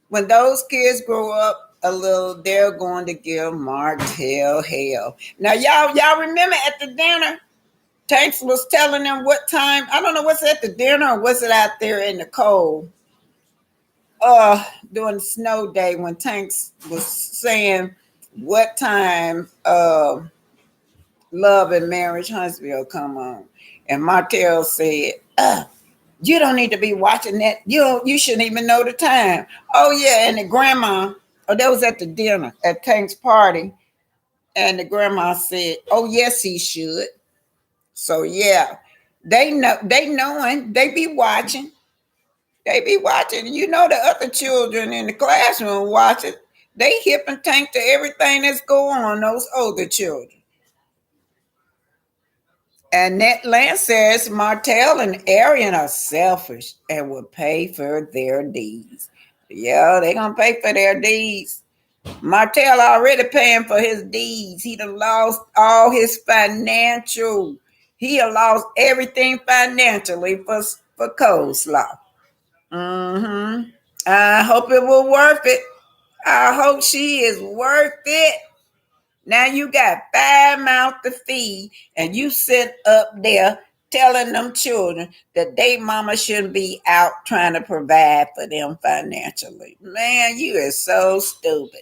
When those kids grow up a little, they're going to give Martell hell. Now y'all remember at the dinner, Tanks was telling them what time. I don't know what's at the dinner or was it out there in the cold. During the snow day when Tanks was saying what time Love and Marriage Huntsville come on. And Martell said, you don't need to be watching that. You shouldn't even know the time. Oh yeah, and the grandma, that was at the dinner at Tank's party. And the grandma said, oh yes, he should. So yeah, they knowing, they be watching. They be watching. You know the other children in the classroom watching. They hip and tank to everything that's going on, those older children. And Ned Land says Martell and Arian are selfish and will pay for their deeds. Yeah, they gonna pay for their deeds. Martell already paying for his deeds. He done lost all his financial. He done lost everything financially for coleslaw. Mm-hmm. I hope it will worth it. I hope she is worth it. Now you got 5 mouths to feed, and you sit up there telling them children that they mama shouldn't be out trying to provide for them financially. Man, you are so stupid.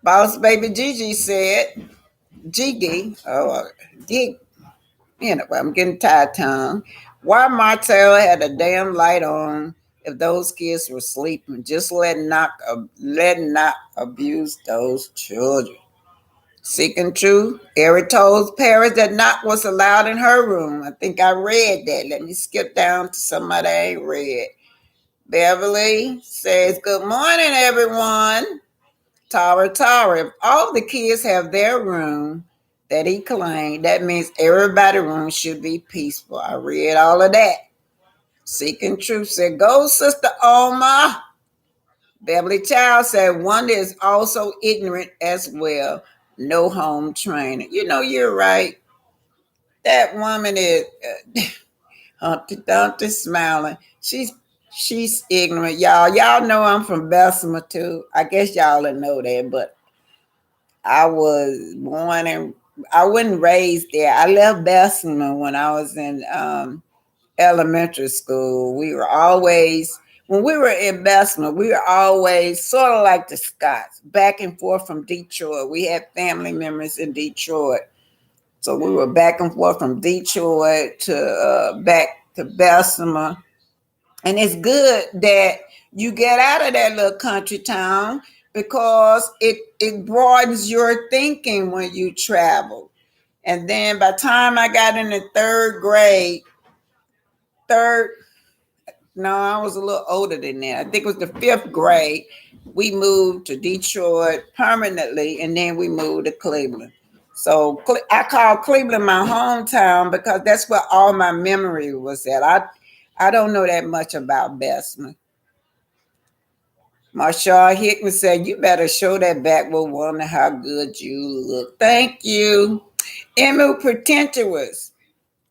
Boss baby Gigi said, Gigi, Gigi, I'm getting tired tongue. Why Martell had a damn light on if those kids were sleeping? Just let not abuse those children. Seeking truth, Eric told Paris that knock was allowed in her room. I think I read that. Let me skip down to somebody I ain't read. Beverly says, good morning, everyone. Tara, if all the kids have their room that he claimed, that means everybody's room should be peaceful. I read all of that. Seeking Truth said, go, Sister Alma. Beverly Child said, Wanda is also ignorant as well. No home training. You know, you're right. That woman is Humpty Dumpty smiling. She's ignorant, y'all. Y'all know I'm from Bessemer too. I guess y'all will know that, but I was born and I wasn't raised there. I left Bessemer when I was in elementary school. When we were in Bessemer, we were always sort of like the Scots, back and forth from Detroit. We had family members in Detroit. So we were back and forth from Detroit to back to Bessemer. And it's good that you get out of that little country town because it broadens your thinking when you travel. And then by the time I got in the third, no, I was a little older than that. I think it was the 5th grade. We moved to Detroit permanently, and then we moved to Cleveland. So I call Cleveland my hometown because that's where all my memory was at. I don't know that much about Bessemer. Marshall Hickman said, you better show that backward woman how good you look. Thank you. Emu Pretentious.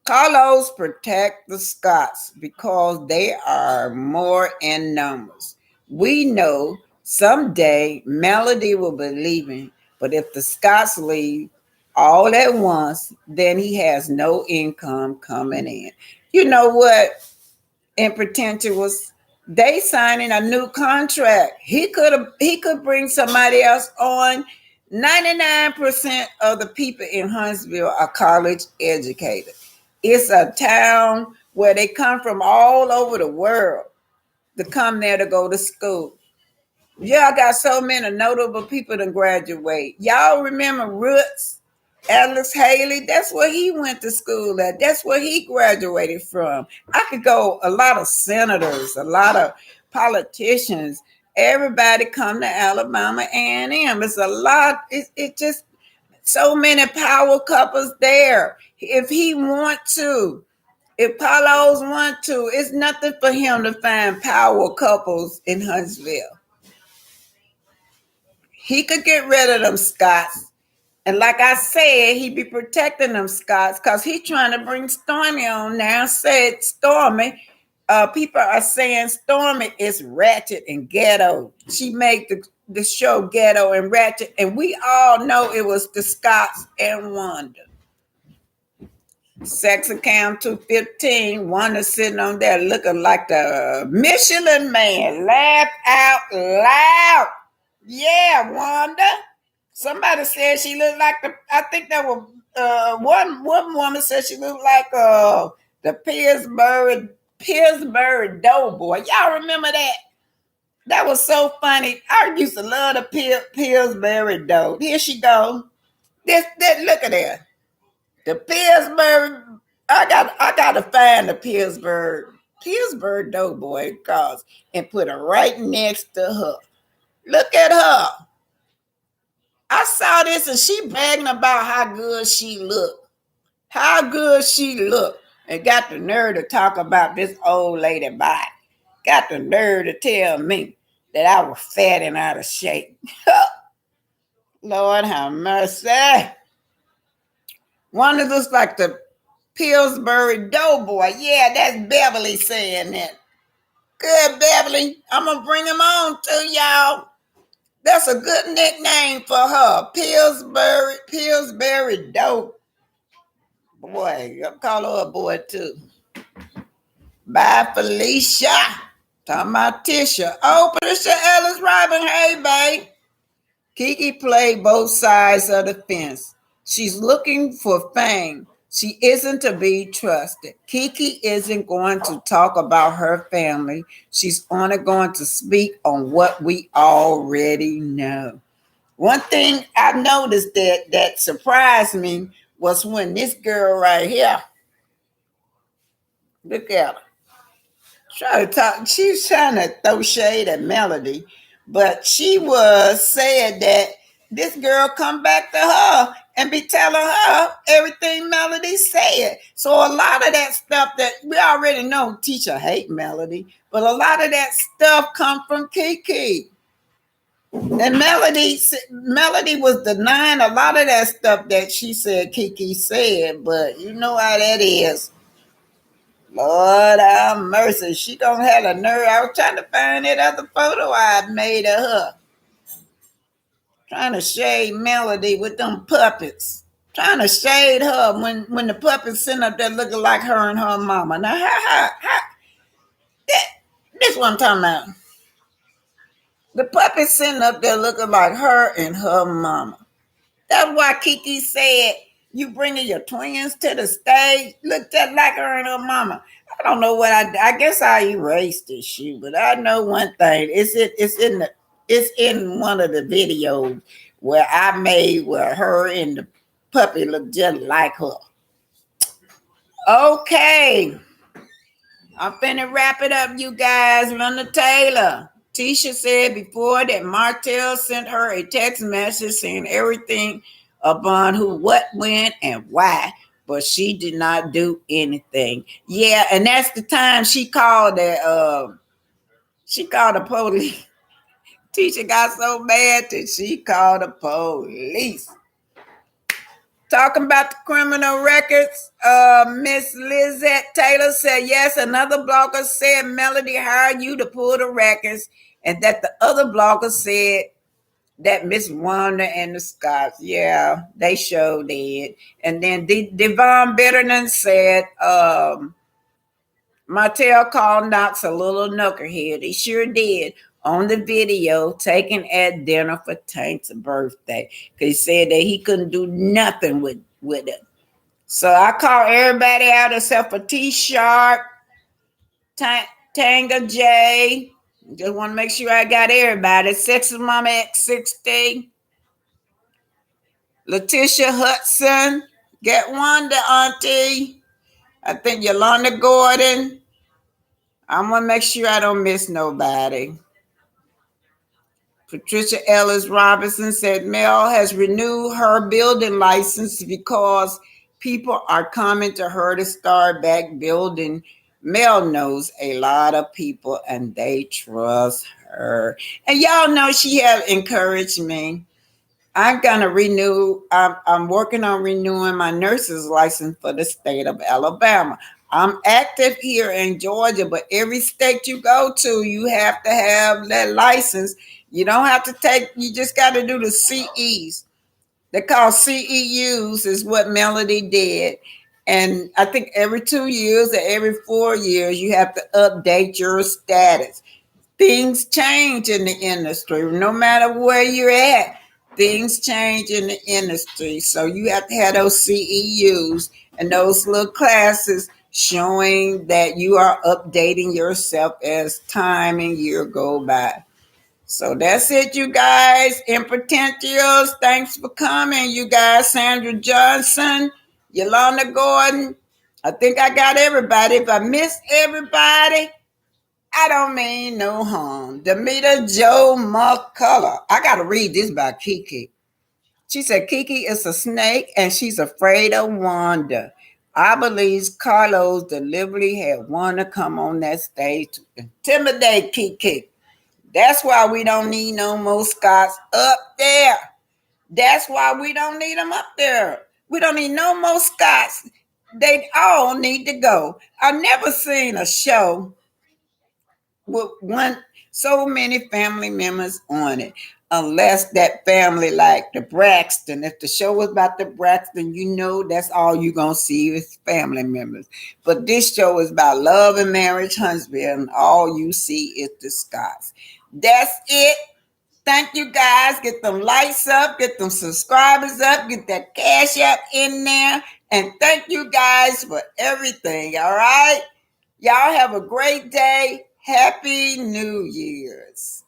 Carlos protect the Scots because they are more in numbers. We know someday Melody will be leaving, but if the Scots leave all at once, then he has no income coming in. You know what? In Pretentious, they signing a new contract. He could bring somebody else on. 99% of the people in Huntsville are college educated. It's a town where they come from all over the world to come there to go to school. Yeah, I got so many notable people to graduate. Y'all remember Roots, Alex Haley? That's where he went to school at. That's where he graduated from. I could go a lot of senators, a lot of politicians. Everybody come to Alabama A&M. It's a lot. It just so many power couples there. If he want to, If Carlos want to, it's nothing for him to find power couples in Huntsville. He could get rid of them Scots. And like I said, he be protecting them Scots because he trying to bring Stormy on now. Said Stormy, people are saying Stormy is ratchet and ghetto. She made the show ghetto and ratchet, and we all know it was the Scots and Wanda. Sex account 215. Wanda sitting on there looking like the Michelin man. Laugh out loud. Yeah, Wanda. Somebody said she looked like the. I think that was one woman said she looked like the Pillsbury Doughboy. Y'all remember that? That was so funny. I used to love the Pillsbury Dough. Here she go. This look at that. The Pillsbury. I gotta find the Pillsbury Doughboy cause and put her right next to her. Look at her. I saw this and she bragging about how good she looked. How good she looked. And got the nerve to talk about this old lady body. Got the nerve to tell me that I was fat and out of shape. Lord have mercy. One of us like the Pillsbury Doughboy. Yeah, that's Beverly saying that. Good, Beverly. I'm going to bring him on to y'all. That's a good nickname for her. Pillsbury Dope. Boy, I'll call her a boy too. Bye, Felicia. Talking about Tisha. Oh, Patricia Ellis Robin. Hey, babe. Kiki played both sides of the fence. She's looking for fame. She isn't to be trusted. Kiki isn't going to talk about her family. She's only going to speak on what we already know. One thing I noticed that surprised me was when this girl right here, look at her, try to talk. She's trying to throw shade at Melody, but she was saying that this girl come back to her and be telling her everything Melody said. So a lot of that stuff that we already know, Tisha hate Melody, but a lot of that stuff come from Kiki. And Melody was denying a lot of that stuff that she said Kiki said, but you know how that is. Lord have mercy. She gonna have a nerve. I was trying to find that other photo I made of her. Trying to shade Melody with them puppets. Trying to shade her when the puppets sitting up there looking like her and her mama. Now, this what I'm talking about. The puppet sitting up there looking like her and her mama. That's why Kiki said you bringing your twins to the stage look just like her and her mama. I don't know what I guess I erased this shoe, but I know one thing. It's in one of the videos where I made where her and the puppy look just like her. Okay. I'm finna wrap it up, you guys. Run the Taylor. Tisha said before that Martell sent her a text message saying everything about who, what, when, and why, but she did not do anything. Yeah, and that's the time she called the police. Tisha got so mad that she called the police. Talking about the criminal records, Miss Lizette Taylor said, yes, another blogger said Melody hired you to pull the records, and that the other blogger said that Miss Wanda and the Scots, yeah, they sure did. And then Devon Bitterman said, Martell called Knox a little knucklehead. He sure did on the video taken at dinner for Tank's birthday. He said that he couldn't do nothing with it. So I called everybody out except for T Sharp, Tanga J. Just want to make sure I got everybody. Sexy Mama X60. Letitia Hudson. Get Wanda, Auntie. I think Yolanda Gordon. I'm going to make sure I don't miss nobody. Patricia Ellis Robinson said Mel has renewed her building license because people are coming to her to start back building. Mel knows a lot of people and they trust her. And y'all know she have encouraged me. I'm gonna renew. I'm working on renewing my nurse's license for the state of Alabama. I'm active here in Georgia, but every state you go to, you have to have that license. You don't have to take. You just got to do the CEs. They call CEUs is what Melody did. And I think every 2 years or every 4 years, you have to update your status. Things change in the industry. No matter where you're at, things change in the industry. So you have to have those CEUs and those little classes showing that you are updating yourself as time and year go by. So that's it, you guys. In potentials, thanks for coming, you guys. Sandra Johnson, Yolanda Gordon. I think I got everybody. If I missed everybody, I don't mean no harm. Demita Joe McCullough. I got to read this by Kiki. She said Kiki is a snake and she's afraid of Wanda. I believe Carlos deliberately had Wanda come on that stage to intimidate Kiki. That's why we don't need no more Scots up there. That's why we don't need them up there. We don't need no more Scots. They all need to go. I've never seen a show with one so many family members on it. Unless that family like the Braxton. If the show was about the Braxton, you know that's all you're gonna see is family members. But this show is about love and marriage, husband, and all you see is the Scots. That's it. Thank you guys. Get them lights up, get them subscribers up, get that cash app in there. And thank you guys for everything. All right. Y'all have a great day. Happy New Year's.